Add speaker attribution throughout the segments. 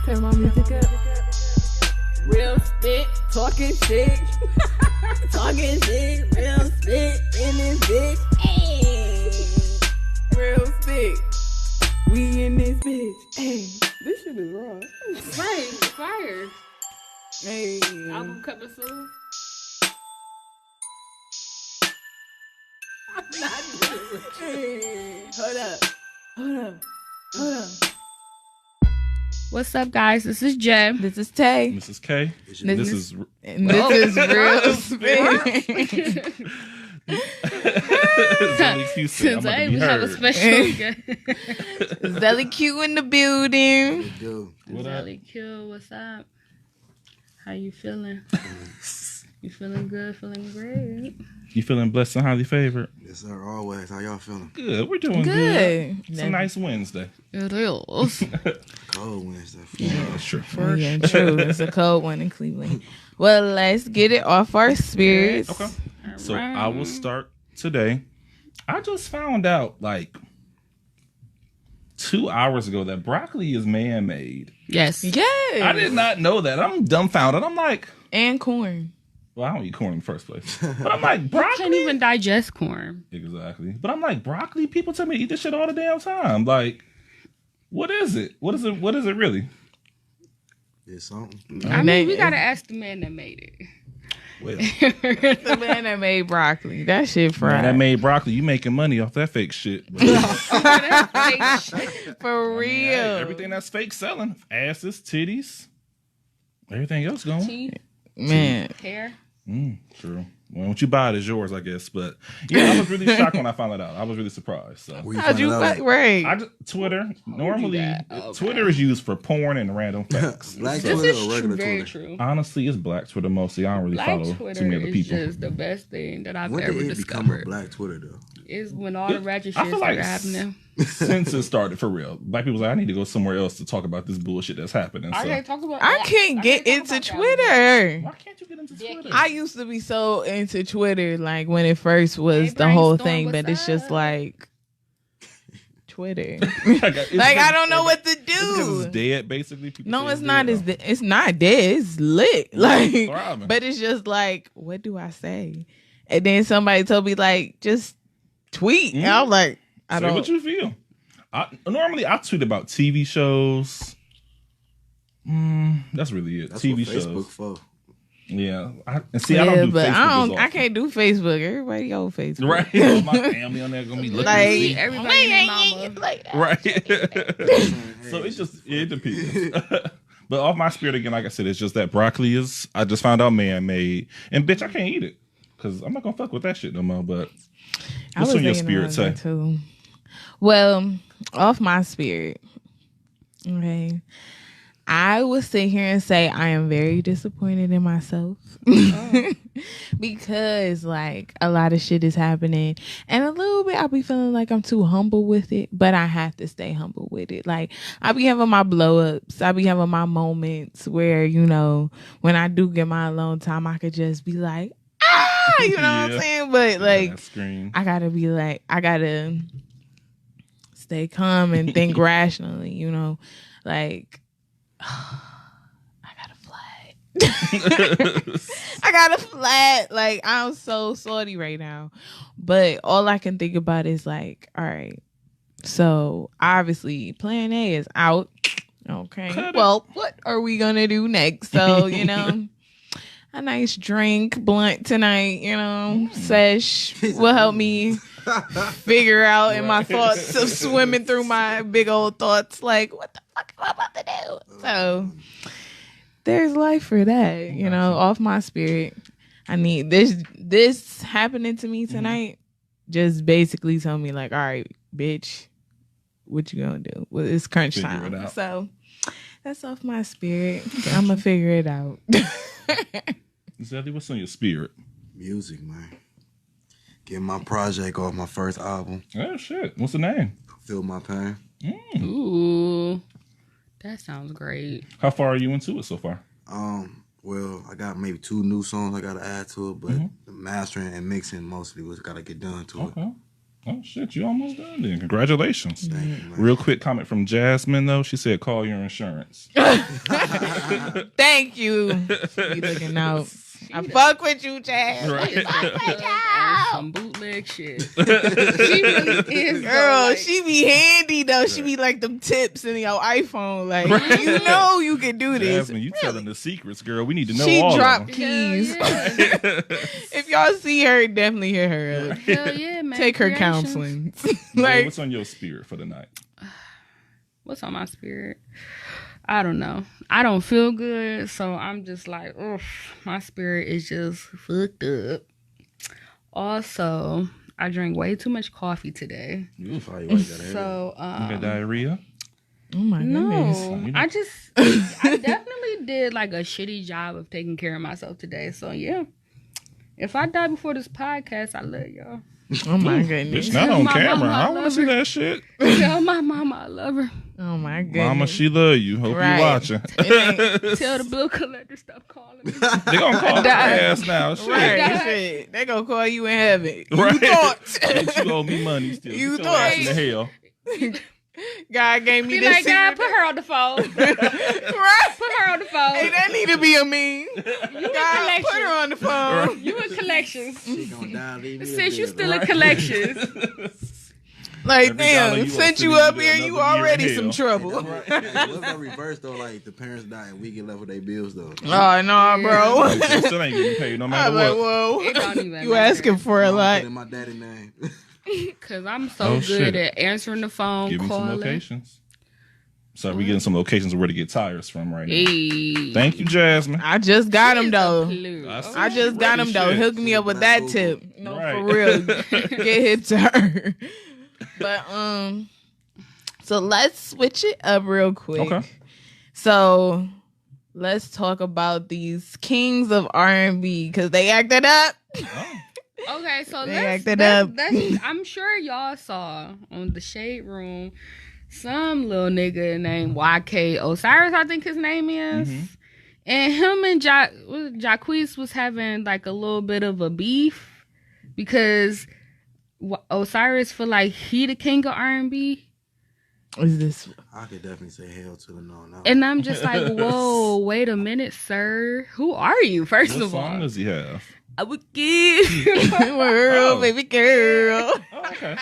Speaker 1: Turn my music up. Real spit, talking shit. Talking shit, real spit in this bitch. Hey. Real spit. We in this bitch. Hey. This shit is raw.
Speaker 2: Right, fire.
Speaker 1: Hey.
Speaker 2: Album coming soon.
Speaker 1: I'm not doing it with you. Hey. Hold up.
Speaker 2: What's up, guys? This is Jen.
Speaker 1: This is Tay.
Speaker 3: This is K.
Speaker 1: This
Speaker 3: is
Speaker 1: is Real Spit.
Speaker 3: Zelly Q said, I'm about to
Speaker 2: Today
Speaker 3: be
Speaker 2: we have a
Speaker 3: heard.
Speaker 2: special guest.
Speaker 1: Zelly Q in the building.
Speaker 3: What up?
Speaker 2: Zelly Q, what's up? How you feeling? You feeling good? Feeling great?
Speaker 3: You feeling blessed and highly favored?
Speaker 4: Yes, sir. Always. How y'all feeling?
Speaker 3: Good. We're doing good.
Speaker 1: Good.
Speaker 3: It's a nice Wednesday.
Speaker 2: It is.
Speaker 4: Cold Wednesday.
Speaker 3: Yeah, that's true.
Speaker 1: Yeah, true. It's a cold one in Cleveland. Well, let's get it off our spirits.
Speaker 3: Okay. So I will start today. I just found out like 2 hours ago that broccoli is man-made.
Speaker 2: Yes.
Speaker 1: Yes.
Speaker 3: I did not know that. I'm dumbfounded. I'm like,
Speaker 1: And corn.
Speaker 3: well, I don't eat corn in the first place. But I'm like,
Speaker 2: I
Speaker 3: broccoli?
Speaker 2: can't even digest corn.
Speaker 3: Exactly. But I'm like, broccoli? People tell me to eat this shit all the damn time. Like, what is it? What is it really?
Speaker 4: It's something.
Speaker 2: I mean, we gotta ask the man that made it.
Speaker 3: Well,
Speaker 1: The man that made broccoli. That shit fried.
Speaker 3: man, that made broccoli. You making money off that fake shit. But,
Speaker 1: For real.
Speaker 3: hey, everything that's fake selling. Asses, titties, everything else going.
Speaker 2: Teeth,
Speaker 1: Man.
Speaker 2: hair.
Speaker 3: True. Well, once you buy it, it's yours, I guess. But yeah, I was really shocked when I found that out. I was really surprised. So
Speaker 4: Where
Speaker 1: How'd you
Speaker 4: find it
Speaker 1: fuck right?
Speaker 3: Twitter. Normally,
Speaker 2: that? Okay.
Speaker 3: Twitter is used for porn and random
Speaker 4: out?
Speaker 3: facts.
Speaker 4: Black
Speaker 3: So,
Speaker 4: Twitter
Speaker 2: This
Speaker 4: or
Speaker 2: is
Speaker 4: regular
Speaker 2: very
Speaker 4: Twitter?
Speaker 2: true.
Speaker 3: honestly, it's Black Twitter mostly. I don't really
Speaker 2: Black
Speaker 3: follow
Speaker 2: Twitter
Speaker 3: too many other
Speaker 2: is
Speaker 3: people.
Speaker 2: just the best thing that I've
Speaker 4: When
Speaker 2: ever
Speaker 4: did it become a
Speaker 2: discovered.
Speaker 4: Black Twitter though?
Speaker 2: Is when all the ratchet
Speaker 3: I
Speaker 2: shit
Speaker 3: feel
Speaker 2: started
Speaker 3: like
Speaker 2: happening.
Speaker 3: Since it started for real, black people's like, I need to go somewhere else to talk about this bullshit that's happening.
Speaker 2: I
Speaker 3: So
Speaker 2: can't talk about.
Speaker 1: I can't get
Speaker 2: can't
Speaker 1: into
Speaker 2: talk about that.
Speaker 1: Twitter.
Speaker 3: why can't you get into
Speaker 2: Yeah,
Speaker 3: Twitter?
Speaker 1: I used to be so into Twitter, like when it first was
Speaker 2: Hey,
Speaker 1: the whole
Speaker 2: brainstorm,
Speaker 1: thing,
Speaker 2: what's
Speaker 1: but it's just
Speaker 2: up?
Speaker 1: like Twitter.
Speaker 3: Like
Speaker 1: I don't know what to
Speaker 3: Because
Speaker 1: do.
Speaker 3: it's dead, basically. People
Speaker 1: No,
Speaker 3: say
Speaker 1: it's not.
Speaker 3: dead.
Speaker 1: It's not dead. It's lit. Like,
Speaker 3: thriving.
Speaker 1: but it's just like, what do I say? And then somebody told me like, just tweet. And I'm like, I
Speaker 3: Say
Speaker 1: don't.
Speaker 3: what you feel. Normally, I tweet about TV shows. That's really it.
Speaker 4: That's
Speaker 3: TV
Speaker 4: what
Speaker 3: shows.
Speaker 4: Facebook for.
Speaker 3: Yeah. I don't do
Speaker 1: but
Speaker 3: Facebook.
Speaker 1: I
Speaker 3: as
Speaker 1: don't. I
Speaker 3: often.
Speaker 1: can't do Facebook. Everybody on Facebook,
Speaker 3: Right. My family on there gonna be looking.
Speaker 1: Like,
Speaker 3: to see.
Speaker 2: Everybody and their mama.
Speaker 1: like,
Speaker 3: Right. So it depends. But off my spirit again, like I said, it's just that broccoli is. I just found out man-made, and bitch, I can't eat it because I'm not gonna fuck with that shit no more. But
Speaker 1: I
Speaker 3: what's
Speaker 1: was
Speaker 3: on your
Speaker 1: thinking
Speaker 3: spirit,
Speaker 1: about
Speaker 3: say?
Speaker 1: that too. Well, off my spirit. Okay. I would sit here and say I am very disappointed in myself because like a lot of shit is happening and a little bit I'll be feeling like I'm too humble with it, but I have to stay humble with it. Like I be having my blow ups. I be having my moments where, you know, when I do get my alone time, I could just be like, you know what I'm
Speaker 3: Yeah.
Speaker 1: saying? But like,
Speaker 3: That scream.
Speaker 1: I gotta be like, I gotta stay calm and think rationally, you know, like I got a flat. I got a flat. Like I'm so salty right now, but all I can think about is like, all right, so obviously Plan A is out. Okay, well, what are we gonna do next? So you know. A nice drink, blunt tonight, you know, sesh will help me figure out in my thoughts of swimming through my big old thoughts, like, what the fuck am I about to do? So there's life for that, you know, off my spirit. I need this happening to me tonight. Just basically tell me like, all right, bitch, what you gonna do? Well, it's crunch
Speaker 3: Figure
Speaker 1: time.
Speaker 3: it out.
Speaker 1: So that's off my spirit. I'm gonna figure it out.
Speaker 3: Zelly, what's on your spirit?
Speaker 4: Music, man. Getting my project off my first album.
Speaker 3: Oh shit! What's the name?
Speaker 4: Feel My Pain.
Speaker 2: Ooh, that sounds great.
Speaker 3: How far are you into it so far?
Speaker 4: Well, I got maybe 2 new songs I gotta add to it, but the mastering and mixing mostly was gotta get done to it.
Speaker 3: Okay. Oh shit, you almost done then. Congratulations.
Speaker 4: Thank you, man.
Speaker 3: Real quick comment from Jasmine though. She said, "Call your insurance."
Speaker 1: Thank you. Be looking out. I fuck with you, Chad.
Speaker 3: Right.
Speaker 2: Some bootleg shit. She really is.
Speaker 1: Girl,
Speaker 2: like,
Speaker 1: she be handy though. She be like them tips in your iPhone. Like
Speaker 3: Right.
Speaker 1: you know you can do this.
Speaker 3: Jasmine, you telling the secrets, girl. We need to know
Speaker 1: She
Speaker 3: all
Speaker 1: dropped
Speaker 3: of
Speaker 1: keys.
Speaker 2: Hell yeah.
Speaker 3: them.
Speaker 1: If y'all see her, definitely hit her up.
Speaker 2: Hell yeah, man.
Speaker 1: Take her
Speaker 2: Creations.
Speaker 1: counseling.
Speaker 3: Boy,
Speaker 1: like
Speaker 3: what's on your spirit for the night?
Speaker 2: What's on my spirit? I don't know. I don't feel good, so I'm just like, ugh, my spirit is just fucked up. Also, I drank way too much coffee today.
Speaker 4: Oof, how you like that,
Speaker 2: So,
Speaker 3: You got diarrhea?
Speaker 1: oh my goodness.
Speaker 2: no, I definitely did like a shitty job of taking care of myself today. So, yeah. If I die before this podcast, I love y'all.
Speaker 1: Oh my goodness.
Speaker 3: Bitch, not on
Speaker 2: My
Speaker 3: camera.
Speaker 2: mama,
Speaker 3: I
Speaker 2: I
Speaker 3: want to
Speaker 2: love
Speaker 3: see
Speaker 2: her.
Speaker 3: that shit.
Speaker 2: Tell my mama I love her.
Speaker 1: Oh my goodness.
Speaker 3: Mama, she love you. Hope
Speaker 1: Right.
Speaker 3: you watching.
Speaker 1: It ain't-
Speaker 2: Tell the bill collector stop calling me.
Speaker 3: They gonna call her
Speaker 1: Die.
Speaker 3: ass now. Shit.
Speaker 1: Right,
Speaker 2: God.
Speaker 1: shit. They gonna call you in heaven.
Speaker 3: Right.
Speaker 1: You thought.
Speaker 3: Bitch, you owe me money still.
Speaker 1: You
Speaker 3: Get your ass
Speaker 1: thought.
Speaker 3: in the hell.
Speaker 1: God gave me
Speaker 2: Be
Speaker 1: this
Speaker 2: like, God,
Speaker 1: secret.
Speaker 2: put her on the phone.
Speaker 1: right.
Speaker 2: Put her on the phone.
Speaker 1: Hey, that need to be a meme.
Speaker 2: You in
Speaker 1: God,
Speaker 2: collections.
Speaker 1: put her on the phone.
Speaker 2: You in collections.
Speaker 4: She gonna die, leave me
Speaker 2: Since
Speaker 4: a
Speaker 2: you
Speaker 4: bill.
Speaker 2: still in collections.
Speaker 1: Like,
Speaker 3: Every dollar
Speaker 1: damn,
Speaker 3: you
Speaker 1: since
Speaker 3: owe
Speaker 1: you
Speaker 3: to me,
Speaker 1: up
Speaker 3: you
Speaker 1: here,
Speaker 3: get
Speaker 1: you
Speaker 3: another year
Speaker 1: already
Speaker 3: in
Speaker 1: some
Speaker 3: hell.
Speaker 1: trouble.
Speaker 4: What if that reverse though? Like the parents die and we get left with their bills though.
Speaker 1: Oh, no, bro.
Speaker 3: You still ain't getting paid no matter
Speaker 1: I'm like,
Speaker 3: what.
Speaker 1: whoa.
Speaker 2: It don't even
Speaker 1: You
Speaker 2: matter.
Speaker 1: asking for a
Speaker 4: Mama
Speaker 1: lot.
Speaker 4: put in my daddy name.
Speaker 2: Because I'm so
Speaker 3: Oh,
Speaker 2: good
Speaker 3: shit.
Speaker 2: at answering the phone,
Speaker 3: Give me some
Speaker 2: calling.
Speaker 3: locations. So we getting some locations where to get tires from right now.
Speaker 2: Hey.
Speaker 3: Thank you, Jasmine.
Speaker 1: I just got him, though.
Speaker 3: I see.
Speaker 1: I just got him, though.
Speaker 3: Shit.
Speaker 1: Hook me up with that tip. No,
Speaker 3: Right.
Speaker 1: for real. Get hit to her. But, so let's switch it up real quick.
Speaker 3: Okay.
Speaker 1: So let's talk about these kings of R&B because they acted up.
Speaker 2: Okay, so
Speaker 1: They
Speaker 2: let's,
Speaker 1: acted
Speaker 2: let's,
Speaker 1: up.
Speaker 2: let's- I'm sure y'all saw on the Shade Room some little nigga named YK Osiris, I think his name is.
Speaker 3: Mhm.
Speaker 2: And him and Jacquees was having like a little bit of a beef because Osiris feel like he the king of R&B.
Speaker 1: Is this?
Speaker 4: I could definitely say hell to the no. No.
Speaker 2: And I'm just like, whoa, wait a minute, sir. Who are you, first
Speaker 3: What
Speaker 2: of
Speaker 3: song
Speaker 2: all?
Speaker 3: does he have?
Speaker 2: I would give.
Speaker 1: Girl,
Speaker 3: Oh.
Speaker 1: baby girl.
Speaker 3: Oh, okay.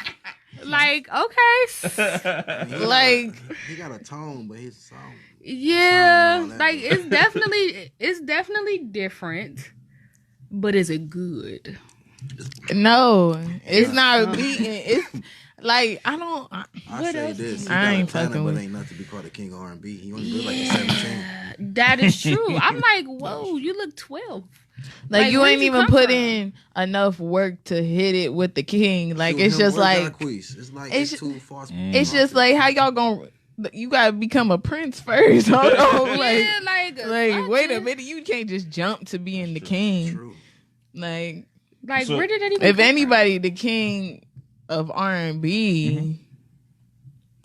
Speaker 2: Like, okay.
Speaker 1: Like,
Speaker 4: he got a tone, but his song.
Speaker 2: Yeah,
Speaker 4: All that.
Speaker 2: like it's definitely different. But is it good?
Speaker 1: no, it's not beating. It's like, I don't.
Speaker 4: I
Speaker 2: What
Speaker 4: say
Speaker 2: else
Speaker 4: this.
Speaker 2: do
Speaker 4: He
Speaker 1: I
Speaker 4: got
Speaker 1: ain't
Speaker 4: a talent,
Speaker 1: fucking
Speaker 4: but
Speaker 1: with-
Speaker 4: ain't nothing to be called a king of R&B. He only good like a 17.
Speaker 2: That is true. I'm like, whoa, you look 12.
Speaker 1: Like, you
Speaker 2: where'd
Speaker 1: ain't even
Speaker 2: come
Speaker 1: put
Speaker 2: from?
Speaker 1: in enough work to hit it with the king. Like,
Speaker 4: Shoot,
Speaker 1: it's
Speaker 4: him
Speaker 1: just
Speaker 4: or
Speaker 1: like,
Speaker 4: Jacquees. It's like
Speaker 1: it's
Speaker 4: it's too far.
Speaker 1: it's just like, how y'all gonna, you gotta become a prince first. Hold on. Like,
Speaker 2: Yeah, like
Speaker 1: wait a
Speaker 2: fucking-
Speaker 1: minute. You can't just jump to being the king.
Speaker 4: True.
Speaker 1: Like,
Speaker 2: Like,
Speaker 3: So-
Speaker 2: where did that even
Speaker 1: if
Speaker 2: come
Speaker 1: anybody, the king of R&B,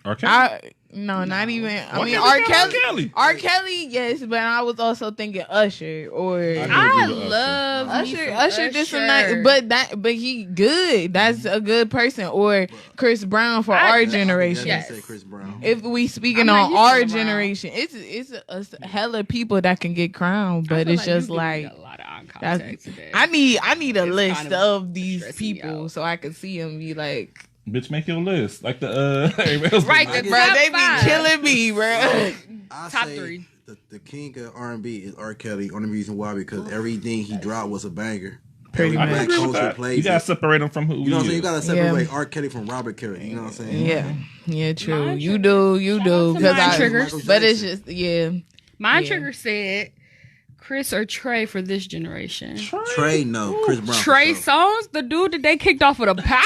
Speaker 3: R. Kelly?
Speaker 1: not even. I
Speaker 3: Why
Speaker 1: mean,
Speaker 3: can't
Speaker 1: R.
Speaker 3: we go
Speaker 1: Kelly.
Speaker 3: Kelly?
Speaker 1: R. Kelly, yes, but I was also thinking Usher or
Speaker 3: I
Speaker 2: from?
Speaker 3: do
Speaker 2: I
Speaker 3: agree with Usher.
Speaker 2: love me
Speaker 1: Usher.
Speaker 2: some
Speaker 1: Usher did some nice, but he good. That's a good person. Or Chris Brown for
Speaker 2: I-
Speaker 1: our
Speaker 2: Yeah,
Speaker 1: generation.
Speaker 2: Yes.
Speaker 4: Say Chris Brown.
Speaker 1: If we speaking
Speaker 2: I'm
Speaker 1: on
Speaker 2: not
Speaker 1: our
Speaker 2: used to Brown.
Speaker 1: generation, it's a hella people that can get crowned,
Speaker 2: I
Speaker 1: but
Speaker 2: feel
Speaker 1: it's just
Speaker 2: you giving me
Speaker 1: like
Speaker 2: a lot of eye
Speaker 1: that's-
Speaker 2: contact today.
Speaker 1: I need a
Speaker 2: It's
Speaker 1: list
Speaker 2: kind of
Speaker 1: of these
Speaker 2: stressing me
Speaker 1: people
Speaker 2: out.
Speaker 1: so I can see them be like,
Speaker 3: Bitch, make your list. Like the everybody else
Speaker 2: Right,
Speaker 3: doing.
Speaker 2: the
Speaker 1: bro,
Speaker 2: top
Speaker 1: they be
Speaker 2: five.
Speaker 1: killing me, bro.
Speaker 4: I
Speaker 2: Top
Speaker 4: say
Speaker 2: 3.
Speaker 4: The king of R&B is R. Kelly. Only reason why, because everything he dropped was a banger.
Speaker 1: Pretty
Speaker 4: Every
Speaker 1: much.
Speaker 3: I
Speaker 4: black
Speaker 3: agree with
Speaker 4: culture
Speaker 3: that.
Speaker 4: plays
Speaker 3: You gotta
Speaker 4: it.
Speaker 3: separate them from who
Speaker 4: You know what I'm saying? You
Speaker 3: he
Speaker 4: gotta
Speaker 3: is.
Speaker 4: separate R. Kelly from Robert Kelly. You know what I'm saying?
Speaker 1: Yeah, true.
Speaker 2: Mind
Speaker 1: You
Speaker 2: triggers.
Speaker 1: do,
Speaker 2: Shout out to
Speaker 1: because
Speaker 2: Mind
Speaker 1: I.
Speaker 2: triggers.
Speaker 1: But it's just
Speaker 2: My
Speaker 1: Yeah.
Speaker 2: trigger said Chris or Trey for this generation.
Speaker 4: Trey, no. Chris Brown. for
Speaker 2: Trey
Speaker 4: sure.
Speaker 2: Songz, the dude that they kicked off of the Powers?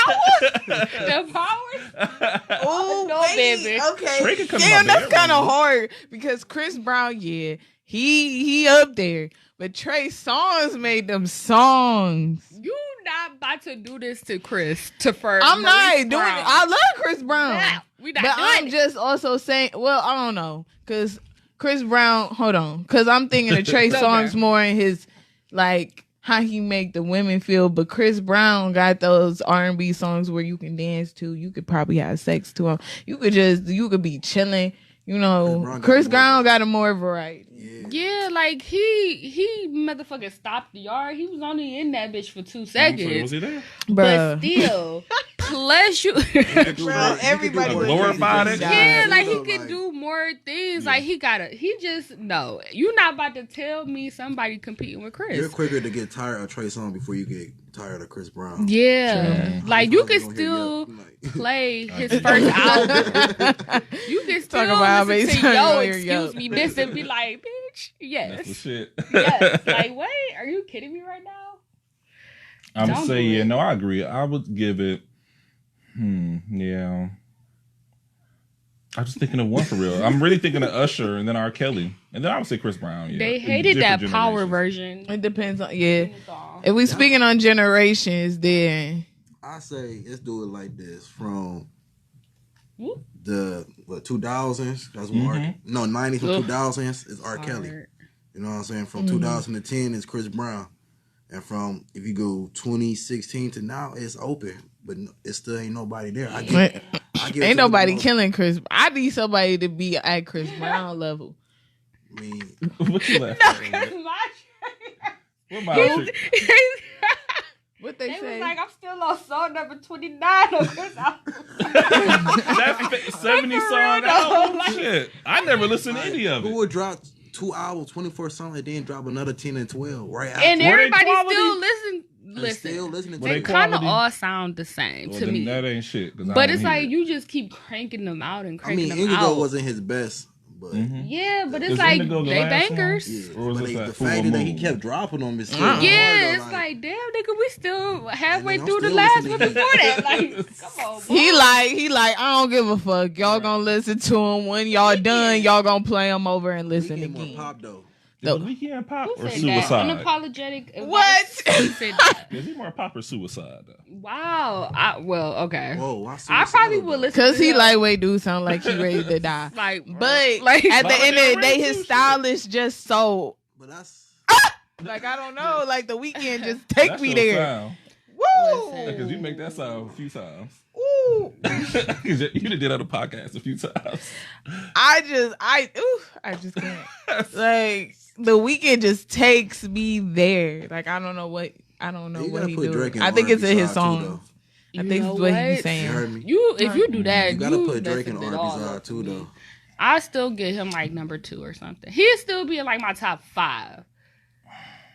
Speaker 2: The Powers?
Speaker 1: Oh,
Speaker 2: No,
Speaker 1: wait,
Speaker 2: baby.
Speaker 1: okay.
Speaker 3: Trey can come
Speaker 1: Damn,
Speaker 3: in my
Speaker 1: that's kind of
Speaker 3: bedroom.
Speaker 1: hard because Chris Brown, yeah, he up there, but Trey Songz made them songs.
Speaker 2: You not about to do this to Chris to first.
Speaker 1: I'm not doing it. I love Chris Brown,
Speaker 2: Nah, we not
Speaker 1: but
Speaker 2: doing
Speaker 1: I'm
Speaker 2: it.
Speaker 1: just also saying, well, I don't know, because Chris Brown, hold on, because I'm thinking of Trey
Speaker 2: Okay.
Speaker 1: Songz more in his like how he make the women feel. But Chris Brown got those R&B songs where you can dance to. You could probably have sex to them. You could be chilling. You know, Chris Brown got a more variety.
Speaker 2: Yeah, like he motherfucking stopped the yard. He was only in that bitch for 2 seconds.
Speaker 3: Was he there?
Speaker 2: But still, plus you.
Speaker 1: Bro, everybody
Speaker 3: glorified it.
Speaker 2: Yeah, like he could do more things. Like no. You're not about to tell me somebody competing with Chris.
Speaker 4: You're quicker to get tired of Trey Songz before you get tired of Chris Brown.
Speaker 2: Yeah, like you can still play his first album. You can still listen to Yo, excuse me, this and be like, bitch, yes.
Speaker 3: That's the shit.
Speaker 2: Yes. Like, wait, are you kidding me right now?
Speaker 3: I'm gonna say, yeah, no, I agree. I would give it, yeah. I'm just thinking of one for real. I'm really thinking of Usher and then R. Kelly. And then I would say Chris Brown. Yeah.
Speaker 2: They hated that power version.
Speaker 1: It depends on, yeah. If we speaking on generations, then
Speaker 4: I say let's do it like this. From the 2000s, that's when 90s from 2000s is R. Kelly. You know what I'm saying? From 2010 is Chris Brown. And from, if you go 2016 to now, it's open. But it still ain't nobody there.
Speaker 1: Ain't nobody killing Chris. I need somebody to be at Chris Brown level.
Speaker 4: I mean,
Speaker 3: what you laughing at? What my
Speaker 1: What they
Speaker 2: was
Speaker 1: say?
Speaker 2: like, I'm still on song number 29 on Chris album.
Speaker 3: That's 70 song album. Shit. I never listened to any of it.
Speaker 4: Who would drop 2 albums, 24 songs, and then drop another 10 and 12 right after?
Speaker 2: And everybody
Speaker 3: quality?
Speaker 2: still listen.
Speaker 4: Still listening to
Speaker 2: They kind of all sound the same to me.
Speaker 3: That ain't shit.
Speaker 2: But it's like you just keep cranking them out and cranking them
Speaker 4: Indigo
Speaker 2: out.
Speaker 4: wasn't his best. But
Speaker 2: yeah, but it's like
Speaker 3: Indigo
Speaker 2: they
Speaker 3: last
Speaker 2: bangers.
Speaker 4: Yeah.
Speaker 3: Or was
Speaker 4: But
Speaker 3: it that
Speaker 4: the
Speaker 3: Full
Speaker 4: fact that
Speaker 3: Moon?
Speaker 4: he kept dropping them is still
Speaker 2: Yeah,
Speaker 4: hard,
Speaker 2: it's like, damn, nigga, we still halfway
Speaker 4: And I'm
Speaker 2: through the
Speaker 4: still
Speaker 2: last
Speaker 4: listening
Speaker 2: one
Speaker 4: to
Speaker 2: before that. Like, come on, boy.
Speaker 1: He like, I don't give a fuck. Y'all gonna listen to him. When y'all done, y'all gonna play him over and listen
Speaker 4: Weeknd more
Speaker 1: again.
Speaker 4: pop though.
Speaker 3: Is it Weeknd pop
Speaker 2: Who
Speaker 3: or
Speaker 2: said
Speaker 3: suicide?
Speaker 2: that? Unapologetic.
Speaker 1: What?
Speaker 2: Who said that?
Speaker 3: Is he more pop or suicide though?
Speaker 2: Wow. Okay.
Speaker 4: Whoa,
Speaker 2: I probably would listen.
Speaker 1: Cause
Speaker 2: to
Speaker 1: he
Speaker 2: him.
Speaker 1: lightweight dude sound like he ready to die.
Speaker 2: Like,
Speaker 1: But
Speaker 2: like,
Speaker 1: at the end of the day,
Speaker 3: Too
Speaker 1: his
Speaker 3: shit.
Speaker 1: style is just so
Speaker 4: But that's
Speaker 1: like I don't know. Like the Weeknd just take
Speaker 3: That's
Speaker 1: me
Speaker 3: your
Speaker 1: there.
Speaker 3: sound.
Speaker 1: Woo!
Speaker 2: Listen.
Speaker 3: Because you make that sound a few times.
Speaker 1: Woo!
Speaker 3: You done did on the podcast a few times.
Speaker 1: I just can't. Like the Weeknd just takes me there. Like I don't know what
Speaker 4: you
Speaker 1: what
Speaker 4: gotta
Speaker 1: he
Speaker 4: put Drake
Speaker 1: doing.
Speaker 4: in
Speaker 1: I think it's in
Speaker 4: R&B
Speaker 1: his
Speaker 4: side, too,
Speaker 1: songs.
Speaker 4: though.
Speaker 1: I
Speaker 2: You
Speaker 1: think
Speaker 2: know
Speaker 1: it's what he's
Speaker 2: what?
Speaker 4: You
Speaker 1: saying.
Speaker 4: heard me?
Speaker 2: if you do that,
Speaker 4: You gotta put Drake in
Speaker 2: messing
Speaker 4: R&B
Speaker 2: it all
Speaker 4: side
Speaker 2: up
Speaker 4: too
Speaker 2: for me.
Speaker 4: though.
Speaker 2: I still get him like number 2 or something. He'll still be in like my top 5.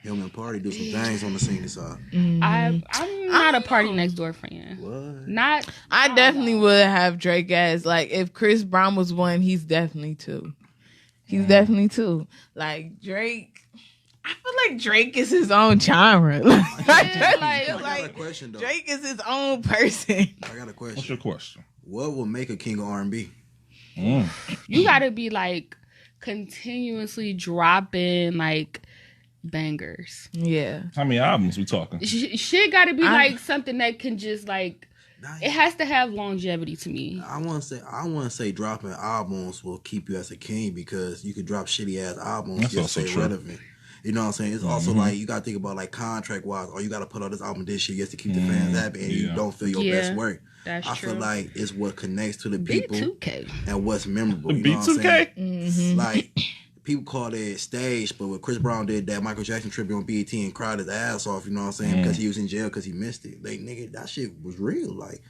Speaker 4: Him and Party do some things on the singing side.
Speaker 2: I'm not a Party Next Door fan.
Speaker 4: What?
Speaker 2: Not.
Speaker 1: I definitely would have Drake as like if Chris Brown was 1, he's definitely 2. He's definitely 2. Like Drake, I feel like Drake is his own genre.
Speaker 4: I got a question though.
Speaker 1: Drake is his own person.
Speaker 4: I got a
Speaker 3: What's
Speaker 4: question.
Speaker 3: your question?
Speaker 4: What will make a king of R&B?
Speaker 2: You gotta be like continuously dropping like bangers.
Speaker 1: Yeah.
Speaker 3: How many albums we talking?
Speaker 2: Shit gotta be like something that can just like. It has to have longevity to me.
Speaker 4: I want to say dropping albums will keep you as a king because you could drop shitty ass albums
Speaker 3: That's
Speaker 4: just
Speaker 3: also
Speaker 4: stay
Speaker 3: true.
Speaker 4: relevant. You know what I'm saying? It's also like you got to think about like contract wise, or you got to put out this album this year just to keep the fans happy, and you
Speaker 3: Yeah.
Speaker 4: don't feel your
Speaker 2: Yeah,
Speaker 4: best work.
Speaker 2: That's
Speaker 4: I
Speaker 2: true.
Speaker 4: feel like it's what connects to the people
Speaker 2: B2K.
Speaker 4: and what's memorable.
Speaker 3: The
Speaker 4: You know what I'm
Speaker 3: B2K?
Speaker 4: saying? Like people call it staged, but when Chris Brown did that Michael Jackson tribute on BET and cried his ass off, you know what I'm saying? Because he was in jail because he missed it. Like nigga, that shit was real. Like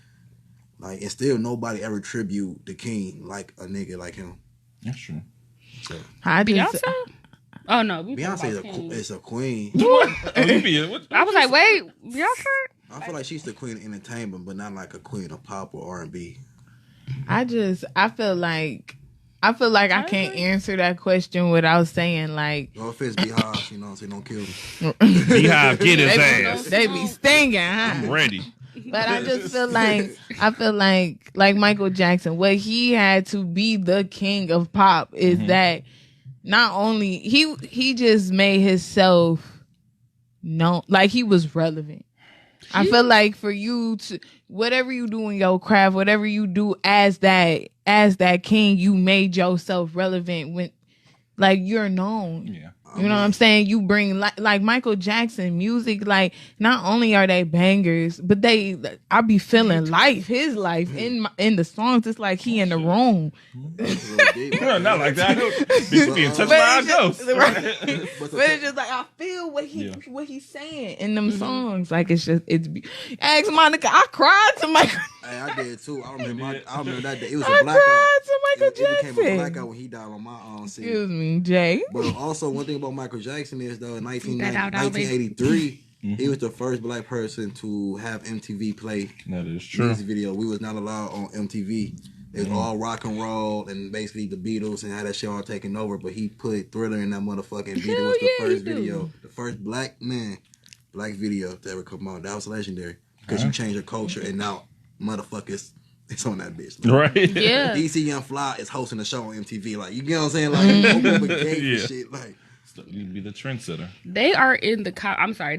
Speaker 4: and still nobody ever tribute the king like a nigga like him.
Speaker 3: That's true.
Speaker 4: So
Speaker 1: I just
Speaker 2: Beyonce? Oh no, we
Speaker 4: Beyonce
Speaker 2: talking about
Speaker 4: is a queen.
Speaker 3: Oh, you be what?
Speaker 2: I was like, wait, Beyonce?
Speaker 4: I feel like she's the queen of entertainment, but not like a queen of pop or R&B.
Speaker 1: I feel like I can't answer that question without saying like
Speaker 4: No offense, Beehive, you know what I'm saying? Don't kill me.
Speaker 3: Beehive, get his ass.
Speaker 1: they be stinging, huh?
Speaker 3: I'm ready.
Speaker 1: But I just feel like Michael Jackson, what he had to be the king of pop is that not only he just made himself known, like he was relevant. I feel like for you to whatever you do in your craft, whatever you do as that king, you made yourself relevant like you're known.
Speaker 3: Yeah.
Speaker 1: You know what I'm saying? You bring like Michael Jackson music. Like not only are they bangers, but I be feeling his life in the songs. It's like he in the room.
Speaker 3: Not like that. Bitch being touched by a ghost.
Speaker 1: But it's just like I feel what he's saying in them songs. Like it's ask Monica. I cried to Michael.
Speaker 4: Hey, I did too. I remember that day. It was
Speaker 1: I
Speaker 4: a blackout.
Speaker 1: cried to Michael
Speaker 4: It became a
Speaker 1: Jackson.
Speaker 4: blackout when he died on my own scene.
Speaker 1: Excuse me, Jay.
Speaker 4: But also, one thing about Michael Jackson is, though, in
Speaker 2: That out, Albie.
Speaker 4: 1983, he was the first black person to have MTV play
Speaker 3: That is true.
Speaker 4: music video. We was not allowed on MTV. It was all rock and roll and basically the Beatles and how that shit all taken over. But he put Thriller in that motherfucking video. It was the first video. The first black video to ever come out. That was legendary. Because you changed your culture and now motherfuckers... It's on that bitch.
Speaker 3: Right.
Speaker 2: Yeah.
Speaker 4: DC Young Fly is hosting a show on MTV. Like, you get what I'm saying? Like, open gate and shit. Like,
Speaker 3: You'd be the trendsetter.
Speaker 2: They are in the